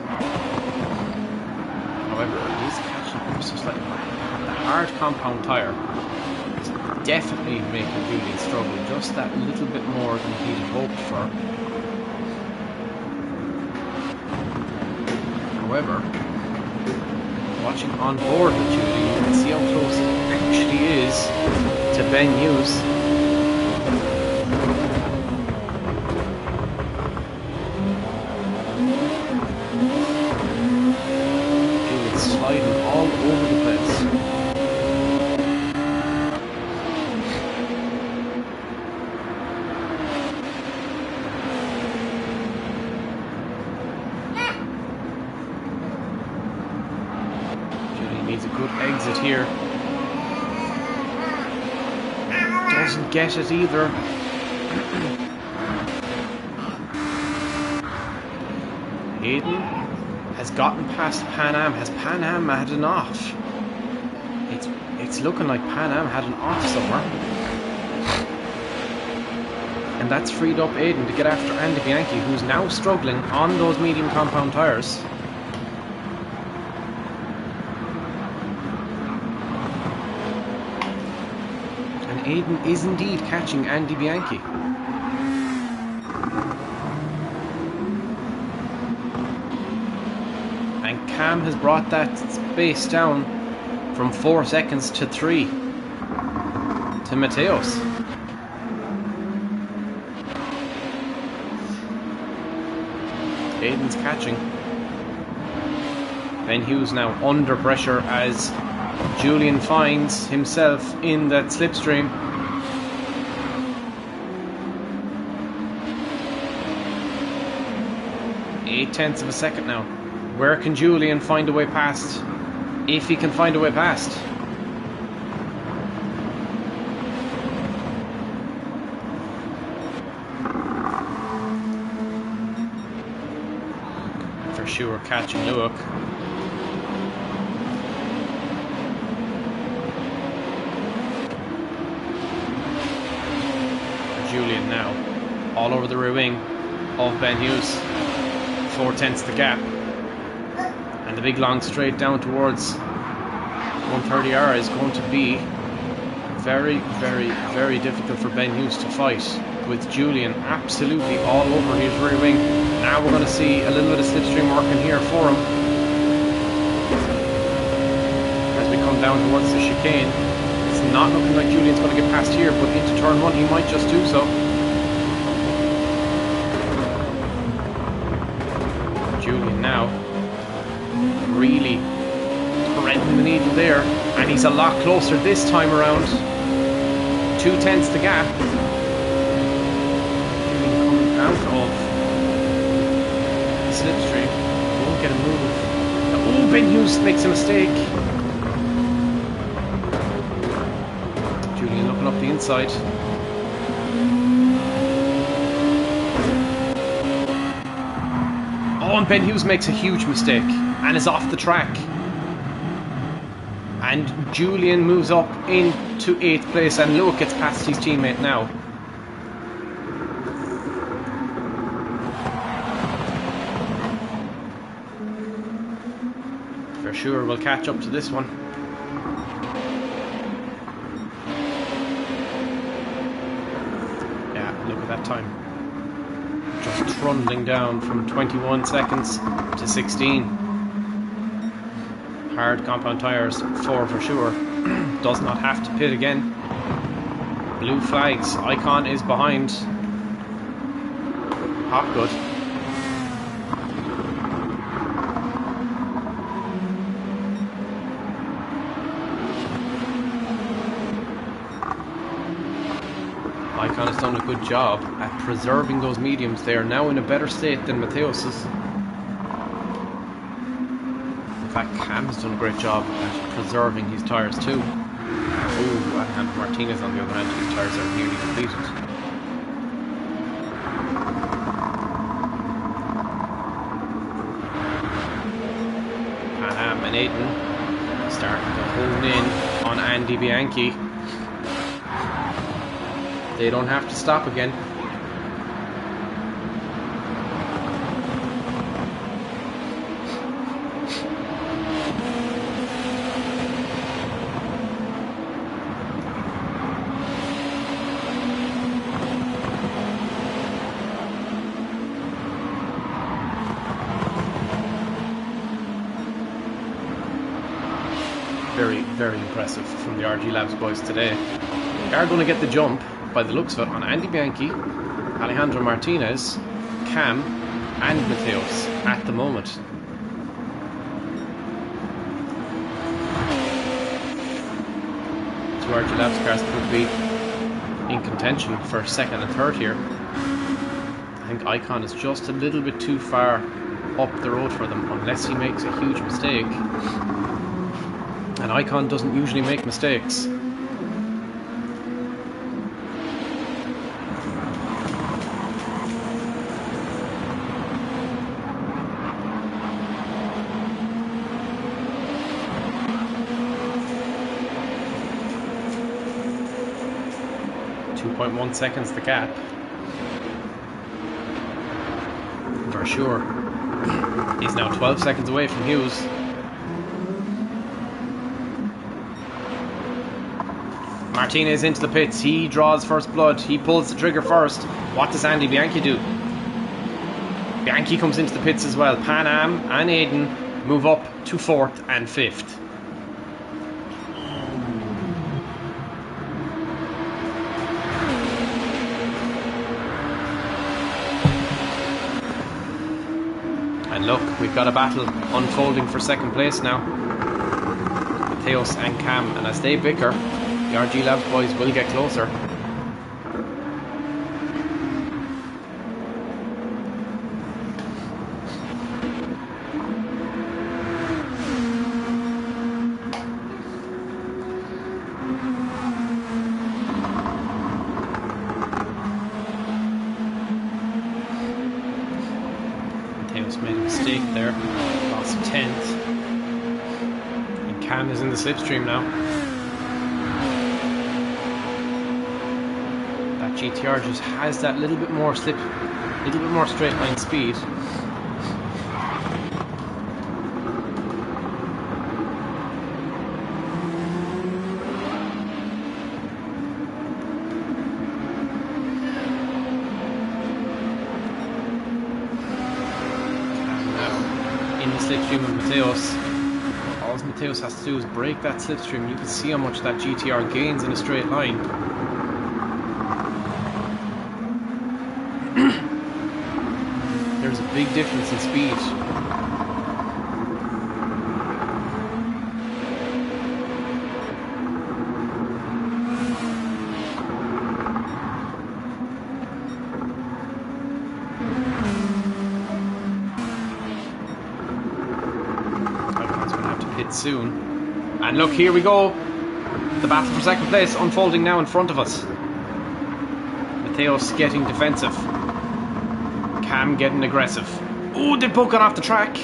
However, it is catching actually ever so slightly back. The hard compound tyre is definitely making Julian struggle just that little bit more than he'd hoped for. However, watching on board with Julian, you can see how close it actually is to Ben Hughes. Julian's sliding all over the place. Needs a good exit here. Doesn't get it either. Hayden has gotten past Pan Am. Has Pan Am had an off? It's looking like Pan Am had an off somewhere. And that's freed up Aiden to get after Andy Bianchi, who's now struggling on those medium compound tyres. Aiden is indeed catching Andy Bianchi. And Cam has brought that space down from 4 seconds to 3 to Mateos. Aiden's catching. Ben Hughes now under pressure as Julian finds himself in that slipstream. .8 of a second now. Where can Julian find a way past? If he can find a way past. For sure catching Luke. Julian now all over the rear wing of Ben Hughes. 4/10 the gap, and the big long straight down towards 130R is going to be very, very, very difficult for Ben Hughes to fight, with Julian absolutely all over his rear wing. Now we're going to see a little bit of slipstream working here for him as we come down towards the chicane. It's not looking like Julian's going to get past here, but into turn 1 he might just do so. Julian now really threading the needle there, and he's a lot closer this time around. 2/10 the gap. Julian coming out of the slipstream. Won't get a move. Oh, Ben Hughes makes a mistake. Julian looking up the inside. Oh, and Ben Hughes makes a huge mistake and is off the track. And Julian moves up into 8th place, and Luke gets past his teammate now. For sure we'll catch up to this one. Yeah, look at that time. Just trundling down from 21 seconds to 16. Hard compound tyres, 4 for sure. Does not have to pit again. Blue flags, Icon is behind. Hopgood. Icon has done a good job at preserving those mediums. They are now in a better state than Mateos's. In fact, Cam has done a great job at preserving his tyres too. Oh, and Martinez on the other hand, his tyres are nearly completed. Pan and Aiden starting to hone in on Andy Bianchi. They don't have to stop again. Very, very impressive from the RG Labs boys today. They are going to get the jump, by the looks of it, on Andy Bianchi, Alejandro Martinez, Cam, and Mateos at the moment. Two RG Labs cars could be in contention for second and third here. I think Icon is just a little bit too far up the road for them, unless he makes a huge mistake. And Icon doesn't usually make mistakes. .1 seconds the gap. For sure. He's now 12 seconds away from Hughes. Martinez into the pits. He draws first blood. He pulls the trigger first. What does Andy Bianchi do? Bianchi comes into the pits as well. Pan Am and Aiden move up to 4th and 5th. And look, we've got a battle unfolding for second place now. Mateos and Cam, and as they bicker, the RG Labs boys will get closer. Made a mistake there, lost 10th, and Cam is in the slipstream now. That GTR just has that little bit more slip, little bit more straight line speed. Slipstream of Mateos. All Mateos has to do is break that slipstream. You can see how much that GTR gains in a straight line. There's a big difference in speed. Soon. And look, here we go. The battle for second place unfolding now in front of us. Mateos getting defensive. Cam getting aggressive. Oh, they both got off the track.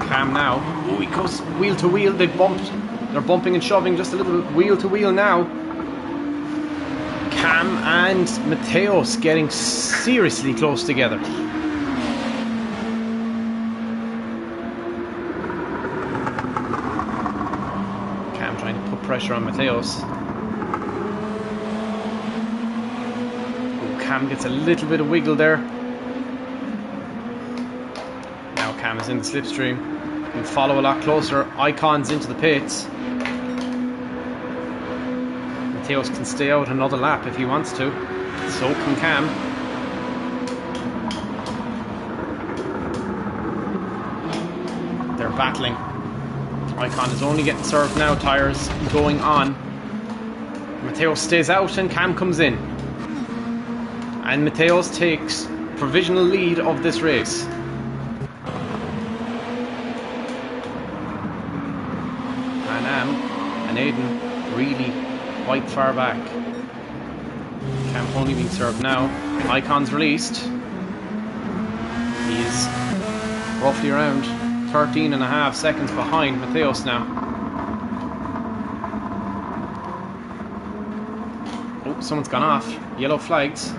Cam now. Oh, he goes wheel to wheel. They've bumped. They're bumping and shoving just a little bit wheel to wheel now. Cam and Mateos getting seriously close together. Cam trying to put pressure on Mateos. Ooh, Cam gets a little bit of wiggle there. Now Cam is in the slipstream. Can follow a lot closer. Icon's into the pits. Mateos can stay out another lap if he wants to. So can Cam. They're battling. Icon is only getting served now. Tyres going on. Mateos stays out and Cam comes in. And Mateos takes provisional lead of this race. Pan Am and Aiden really quite far back. Cam only being served now. Icon's released. He's roughly around 13.5 seconds behind Mateos now. Oh, someone's gone off. Yellow flags.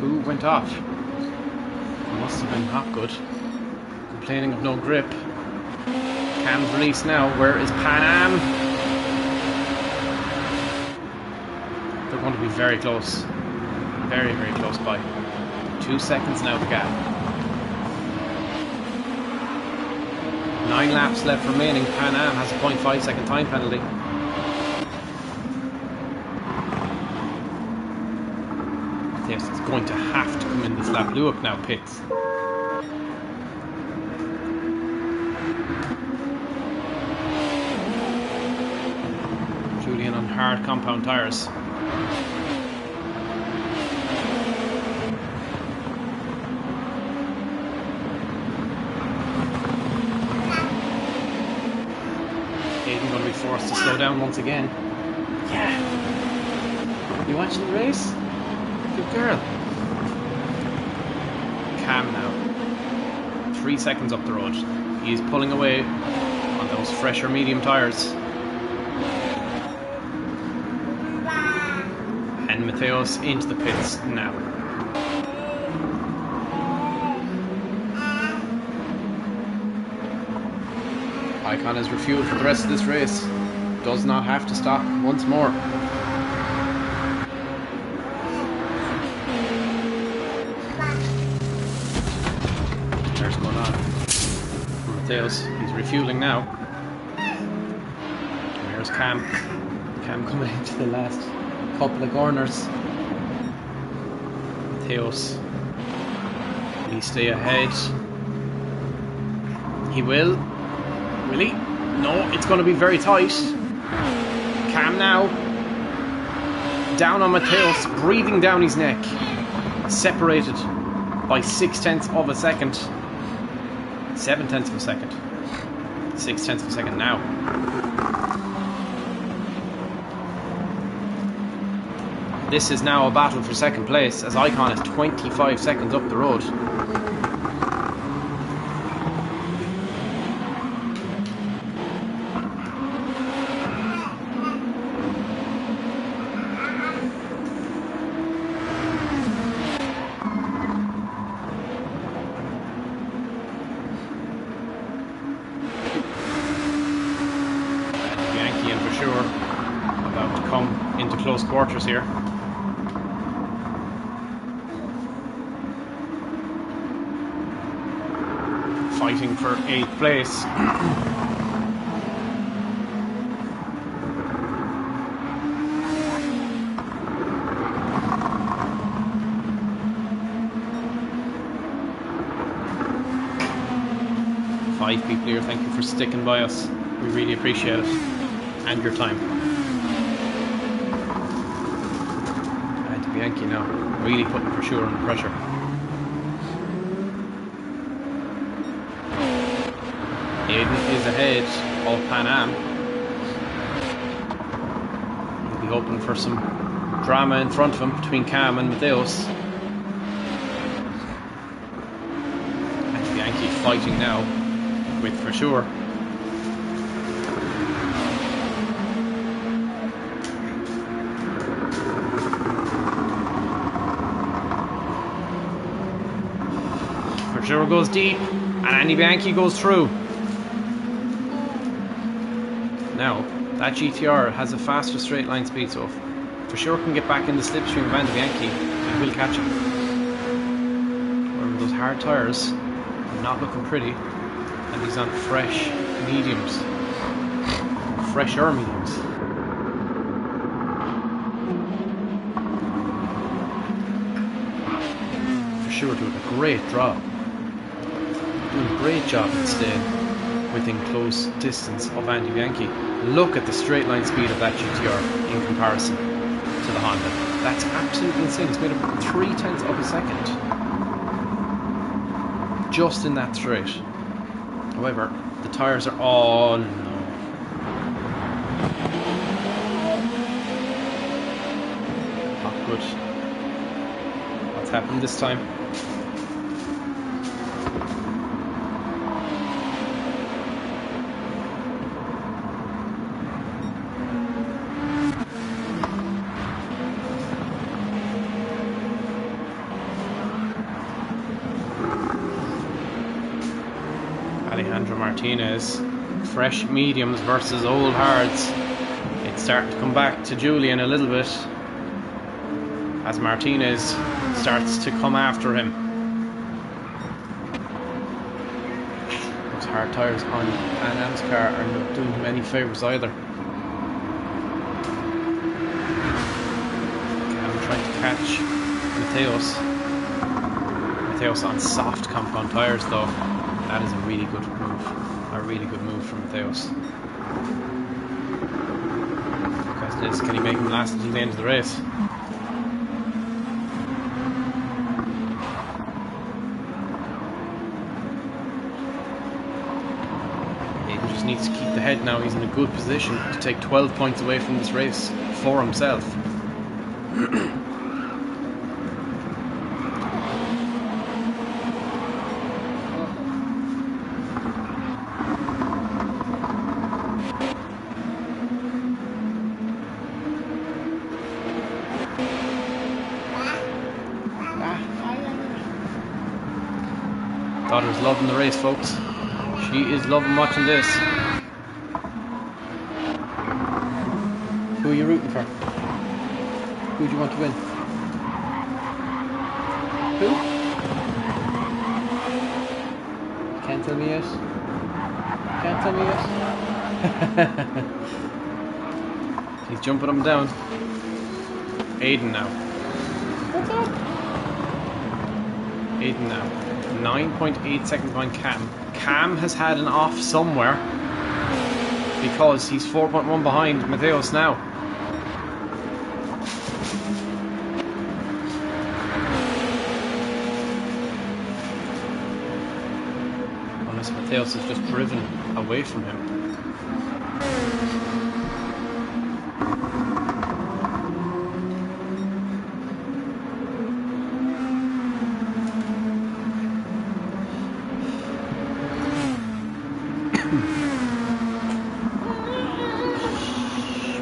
Who went off? Must have been Hopgood. Complaining of no grip. Cam's released now. Where is Pan Am? They're going to be very close. Very, very close by. 2 seconds now to gap. 9 laps left remaining. Pan Am has a 0.5 second time penalty. Yes, it's going to have to come in this lap. Luke now pits. Julian on hard compound tyres. Going to be forced to slow down once again. Yeah. You watching the race? Good girl. Cam now. 3 seconds up the road. He's pulling away on those fresher medium tyres. And Mateos into the pits now. Icon has refueled for the rest of this race. Does not have to stop once more. There's going on. Mateos, he's refueling now. There's Cam. Cam coming into the last couple of corners. Mateos. Will he stay ahead? He will. Will he? No, it's going to be very tight. Cam now. Down on Mateos, breathing down his neck. Separated by 0.6 of a second. 0.7 of a second. 0.6 of a second now. This is now a battle for second place as Icon is 25 seconds up the road. About to come into close quarters here. Fighting for 8th place. Five people here, thank you for sticking by us. We really appreciate it. And your time. And Bianchi now really putting for sure under pressure. Aiden is ahead of Pan Am. He'll be hoping for some drama in front of him between Cam and Mateos. And Bianchi fighting now with for sure. Sure goes deep, and Andy Bianchi goes through. Now, that GTR has a faster straight line speed, so if for sure can get back in the slipstream of Andy Bianchi, he will catch him. However, those hard tyres are not looking pretty, and he's on fresh mediums. Fresher mediums. For sure doing a great job. Doing a great job at staying within close distance of Andy Bianchi. Look at the straight line speed of that GTR in comparison to the Honda. That's absolutely insane. It's made up 0.3 of a second just in that straight. However, the tyres are all no. Not good. What's happened this time? Alejandro Martinez, fresh mediums versus old hards. It's starting to come back to Julian a little bit. as Martinez starts to come after him. Those hard tyres on Anam's car are not doing him any favours either. I'm trying to catch Mateos. Mateos on soft compound tyres though. That is a really good move. A really good move from Mateos. The question is, can he make him last until the end of the race? He just needs to keep the head now. He's in a good position to take 12 points away from this race for himself. Daughter's loving the race, folks. She is loving watching this. Who are you rooting for? Who do you want to win? Who? Can't tell me yet. Can't tell me yet. He's jumping up and down. Aiden now. What's up? Aiden now. 9.8 seconds behind Cam. Cam has had an off somewhere because he's 4.1 behind Mateos now. Unless Mateos has just driven away from him.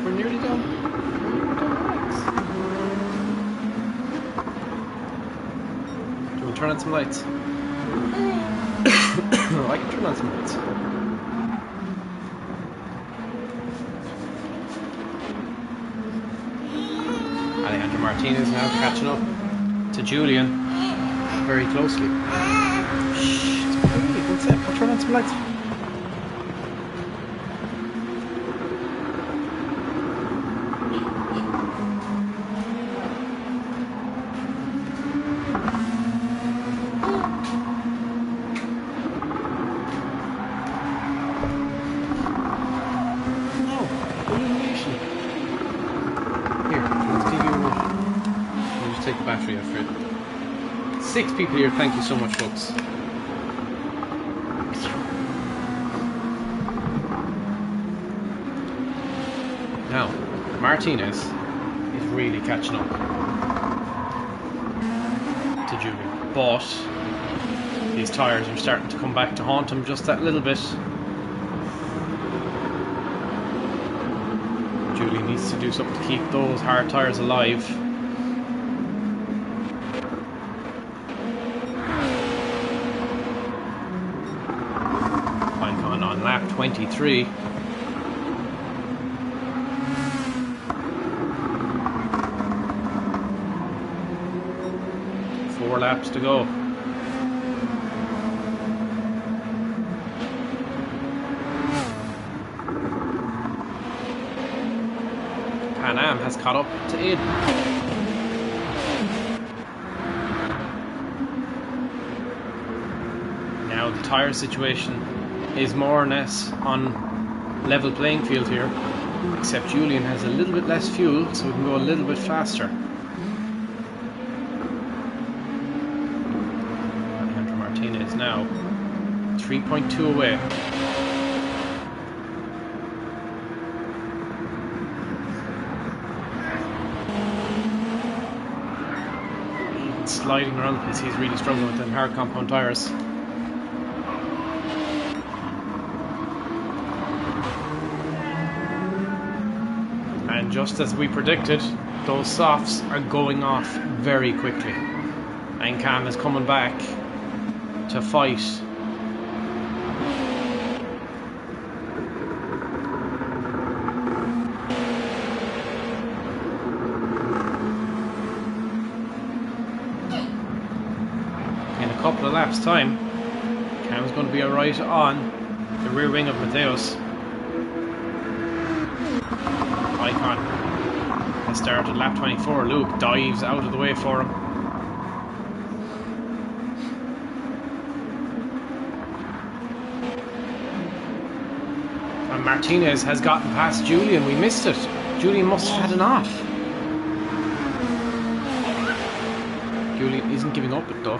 We're nearly done. Do you want to turn on some lights? I can turn on some lights. Alejandro Martinez now catching up to Julian very closely. Shh, it's pretty. One sec, I'll turn on some lights. Take the battery out for it. 6 people here, thank you so much, folks. Now, Martinez is really catching up to Julian, but these tyres are starting to come back to haunt him just that little bit. Julian needs to do something to keep those hard tyres alive. On lap 23. 4 laps to go. Pan Am has caught up to Aiden. Now the tyre situation is more or less on level playing field here, except Julian has a little bit less fuel, so we can go a little bit faster. Alejandro Martinez now 3.2 away. Sliding around the place, he's really struggling with them hard compound tyres. And just as we predicted, those softs are going off very quickly. And Cam is coming back to fight. couple of laps' time. Cam's going to be alright on the rear wing of Mateos. Icon has started lap 24. Luke dives out of the way for him. And Martinez has gotten past Julian. We missed it. Julian must have had an off. Julian isn't giving up it though.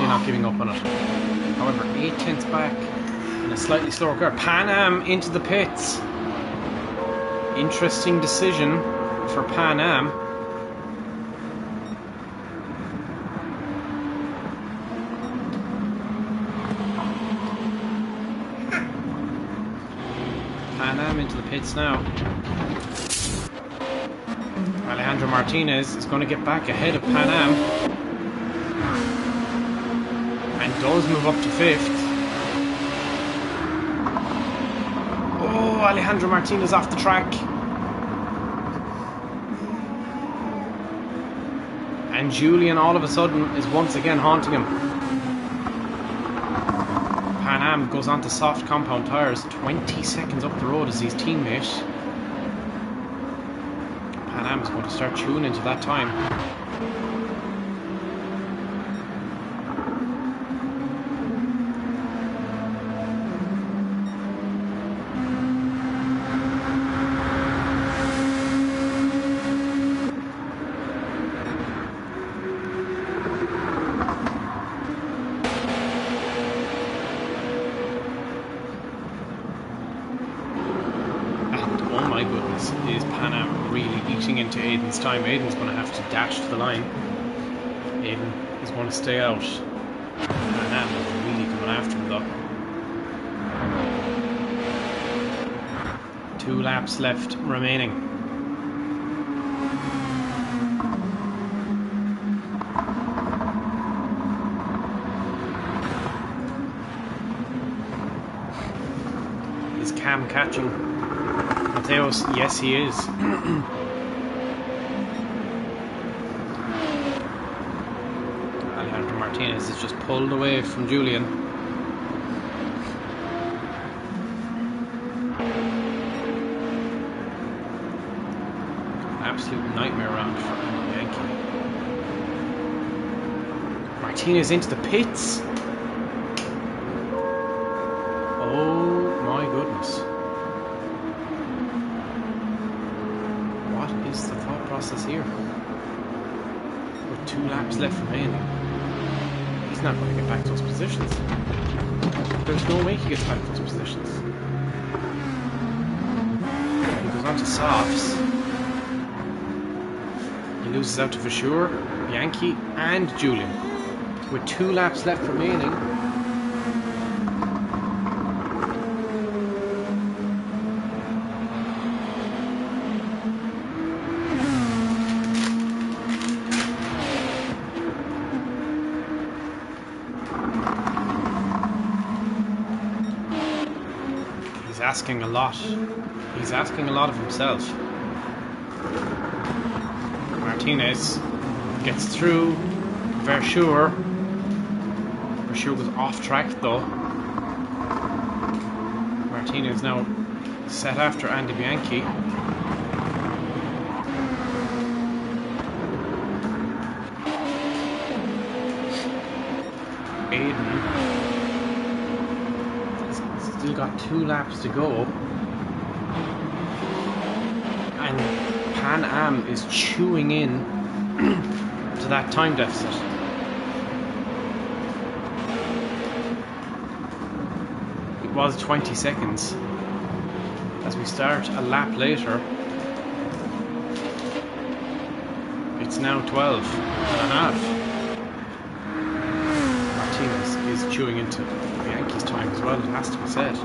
Not giving up on it. However, 8/10 back in a slightly slower car. Pan Am into the pits. Interesting decision for Pan Am. Pan Am into the pits now. Alejandro Martinez is going to get back ahead of Pan Am. Does move up to 5th. Oh, Alejandro Martinez off the track. And Julian all of a sudden is once again haunting him. Pan Am goes on to soft compound tyres. 20 seconds up the road as his teammate. Pan Am is going to start chewing into that time. Is Pan Am really eating into Aiden's time? Aiden's going to have to dash to the line. Aiden is going to stay out. Pan Am is really coming after him though. 2 laps left remaining. Is Cam catching Mateos? Yes, he is. Alejandro Martinez is just pulled away from Julian. Absolute nightmare round for Yankee. Martinez into the pits. Oh my goodness. What is the thought process here? With 2 laps left remaining, he's not going to get back to those positions. There's no way he gets back to those positions. He goes on to softs. He loses out to Vashur, Bianchi and Julian. With 2 laps left remaining, asking a lot. He's asking a lot of himself. Martinez gets through Verschure. Verschure was off track though. Martinez now set after Andy Bianchi. Aiden still got 2 laps to go, and Pan Am is chewing in to that time deficit. It was 20 seconds as we start a lap later. It's now 12 and a half. Martinez is chewing into Yankees time as well, it has to be said.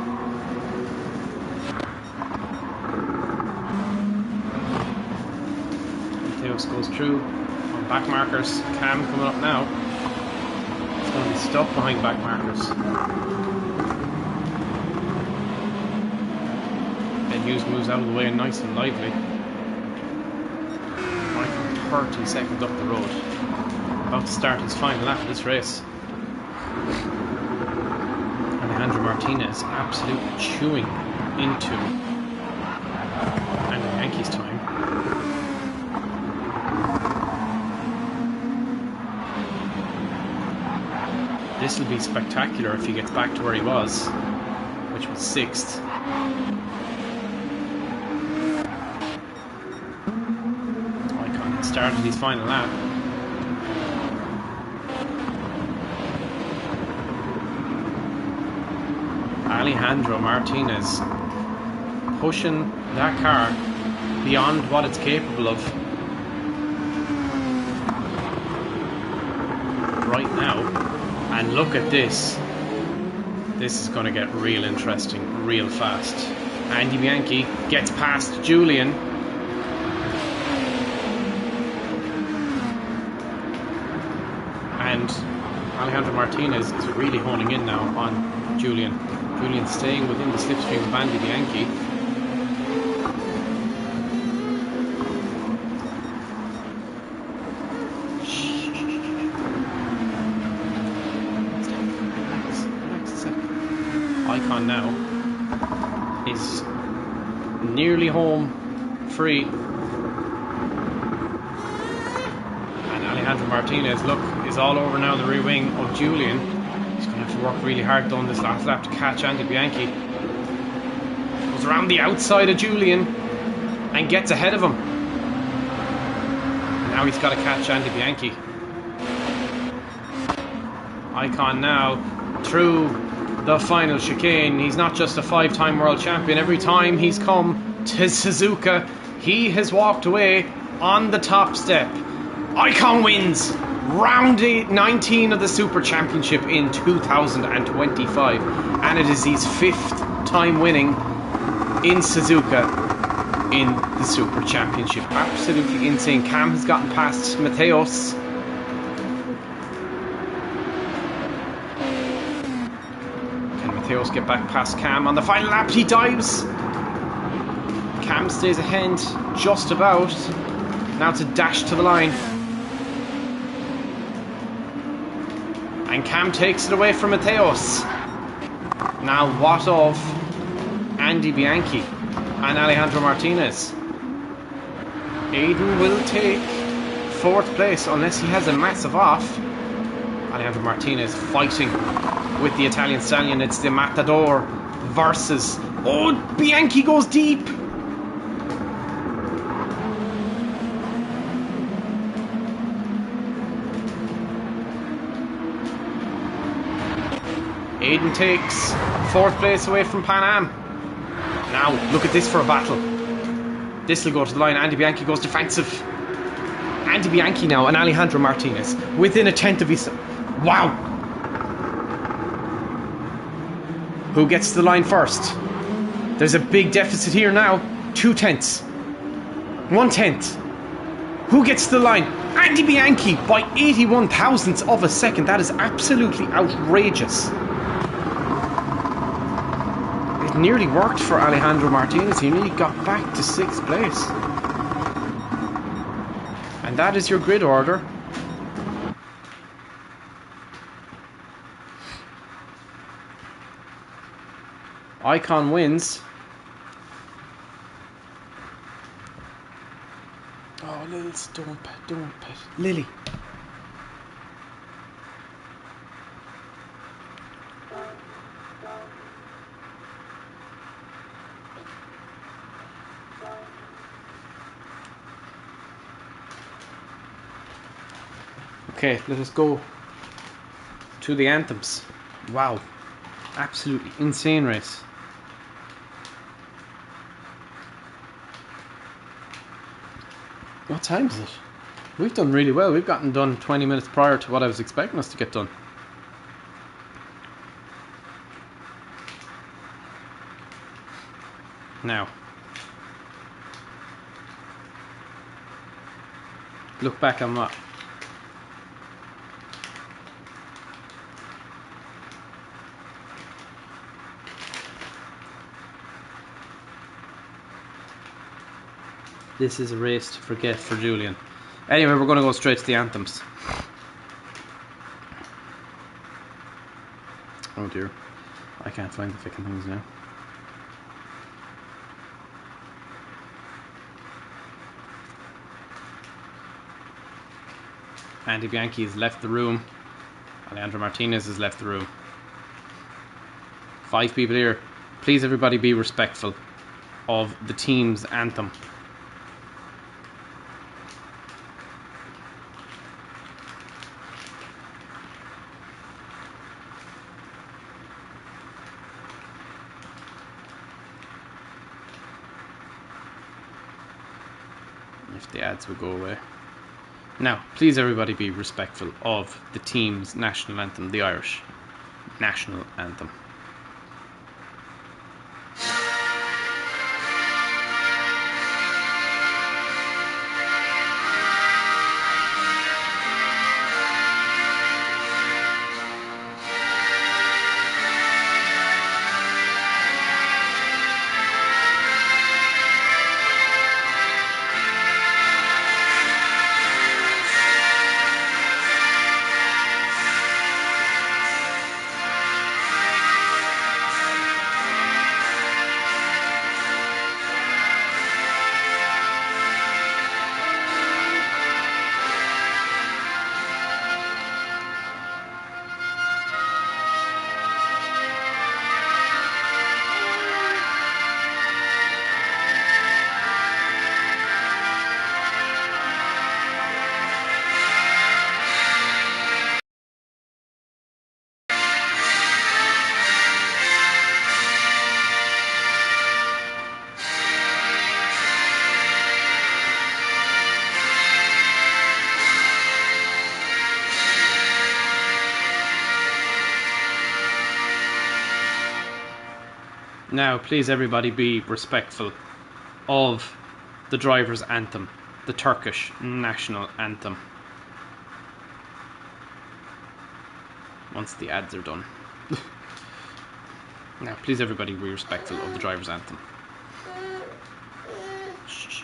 Mateos goes through on back markers. Cam coming up now. It's going to be stuck behind back markers. Hughes moves out of the way and nice and lively. Michael 30 seconds up the road. About to start his final lap of this race. Alejandro Martinez absolutely chewing into Andy Bianchi's time. This will be spectacular if he gets back to where he was, which was 6th. Icon has started his final lap. Alejandro Martinez pushing that car beyond what it's capable of right now. And look at this. This is going to get real interesting real fast. Andy Bianchi gets past Julian. And Alejandro Martinez is really honing in now on Julian. Julian staying within the slipstream of Andy Bianchi. Icon now is nearly home free. And Alejandro Martinez, look, is all over now the rear wing of Julian. He's going to have to work really hard on this last lap to catch Andy Bianchi. Goes around the outside of Julian and gets ahead of him. And now he's got to catch Andy Bianchi. Icon now through the final chicane. He's not just a 5-time world champion. Every time he's come to Suzuka, he has walked away on the top step. Icon wins round 19 of the Super Championship in 2025, and it is his 5th time winning in Suzuka in the Super Championship. Absolutely insane. Cam has gotten past Mateos. Mateos get back past Cam on the final lap. He dives. Cam stays ahead just about. Now to dash to the line. And Cam takes it away from Mateos. Now what of Andy Bianchi and Alejandro Martinez? Aiden will take 4th place unless he has a massive off. Alejandro Martinez fighting with the Italian stallion. It's the Matador versus... Oh, Bianchi goes deep. Aiden takes 4th place away from Pan Am. Now, look at this for a battle. This will go to the line. Andy Bianchi goes defensive. Andy Bianchi now and Alejandro Martinez within a 10th of each. Wow! Who gets to the line first? There's a big deficit here now. 2/10. 1/10. Who gets to the line? Andy Bianchi by 81 thousandths of a second. That is absolutely outrageous. It nearly worked for Alejandro Martinez. He nearly got back to 6th place. And that is your grid order. Icon wins. Oh, Lils, don't pet. Lily. Okay, let us go to the anthems. Wow. Absolutely insane race. What time is it? We've done really well. We've gotten done 20 minutes prior to what I was expecting us to get done. Now, look back on what? This is a race to forget for Julian. Anyway, we're going to go straight to the anthems. Oh dear. I can't find the fucking things now. Andy Bianchi has left the room. Alejandro Martinez has left the room. 5 people here. Please everybody be respectful of the team's anthem. If the ads would go away. Now, please everybody be respectful of the team's national anthem, the Irish national anthem. Now, please everybody be respectful of the driver's anthem, the Turkish national anthem. Once the ads are done. Now, please everybody be respectful of the driver's anthem. Shh.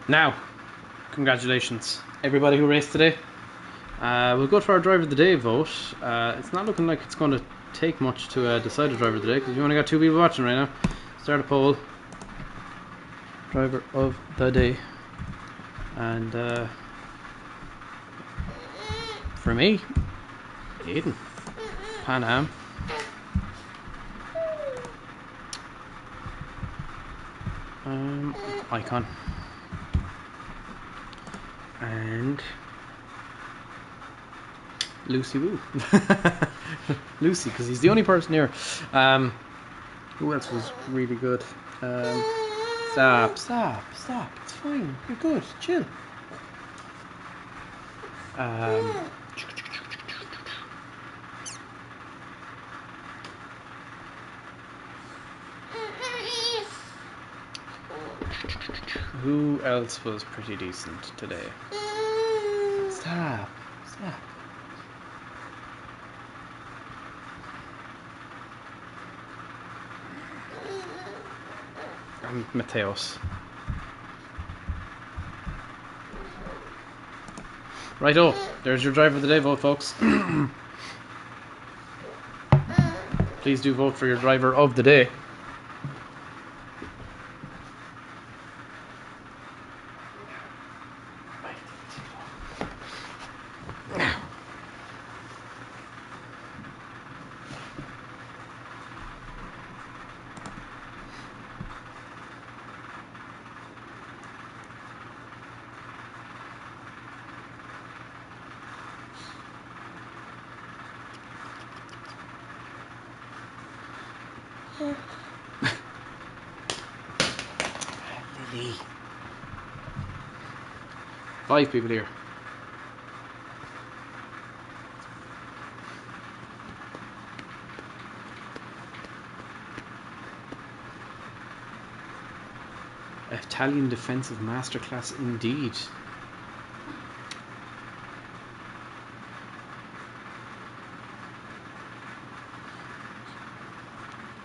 Now, congratulations everybody who raced today. We'll go for our driver of the day vote. It's not looking like it's going to take much to decide a driver of the day, because we only got 2 people watching right now. Start a poll. Driver of the day. And for me, Aiden. Pan Am. Icon. And Lucy Woo. Lucy, because he's the only person here. Who else was really good? Stop. It's fine. You're good. Chill. Who else was pretty decent today? Stop. Mateos. Righto, there's your driver of the day vote, folks. Please do vote for your driver of the day. Lily. 5 people here. Italian defensive masterclass indeed.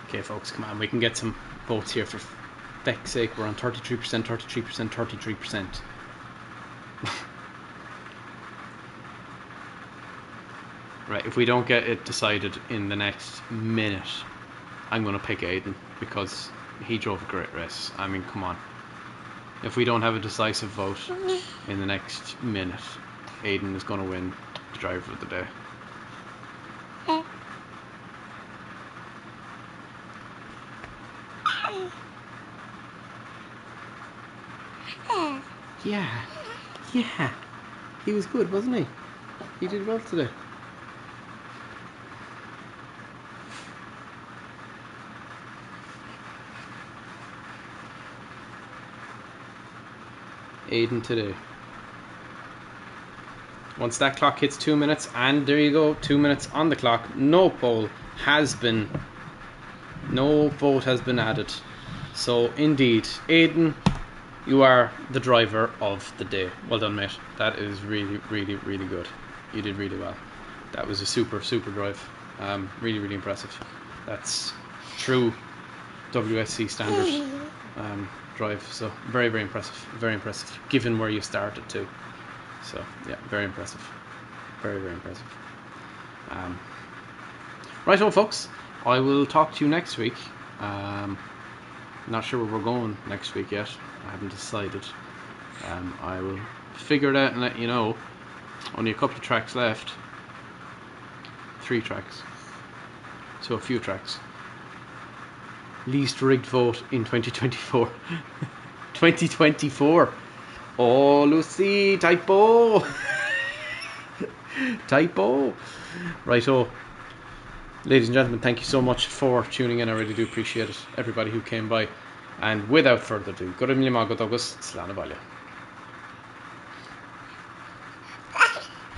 Okay folks, come on, we can get some votes here for feck's sake. We're on 33%, 33%, 33%. Right, if we don't get it decided in the next minute, I'm going to pick Aiden because he drove a great race. I mean, come on. If we don't have a decisive vote in the next minute, Aiden is going to win the driver of the day. Yeah, he was good, wasn't he? He did well today. Aiden today. Once that clock hits 2 minutes, and there you go, 2 minutes on the clock, no vote has been added. So indeed, Aiden, you are the driver of the day. Well done, mate. That is really, really, really good. You did really well. That was a super drive. Really, really impressive. That's true WSC standard drive. So very, very impressive. Very impressive, given where you started too. So yeah, very impressive. Very, very impressive. Right on, folks. I will talk to you next week. Not sure where we're going next week yet. I haven't decided. I will figure it out and let you know. Only a couple of tracks left. 3 tracks. So a few tracks. Least rigged vote in 2024. 2024. Oh, Lucy, typo. Typo. Righto. Ladies and gentlemen, thank you so much for tuning in. I really do appreciate it. Everybody who came by. And without further ado, go to Millie Mago Douglas, Slán a Baile.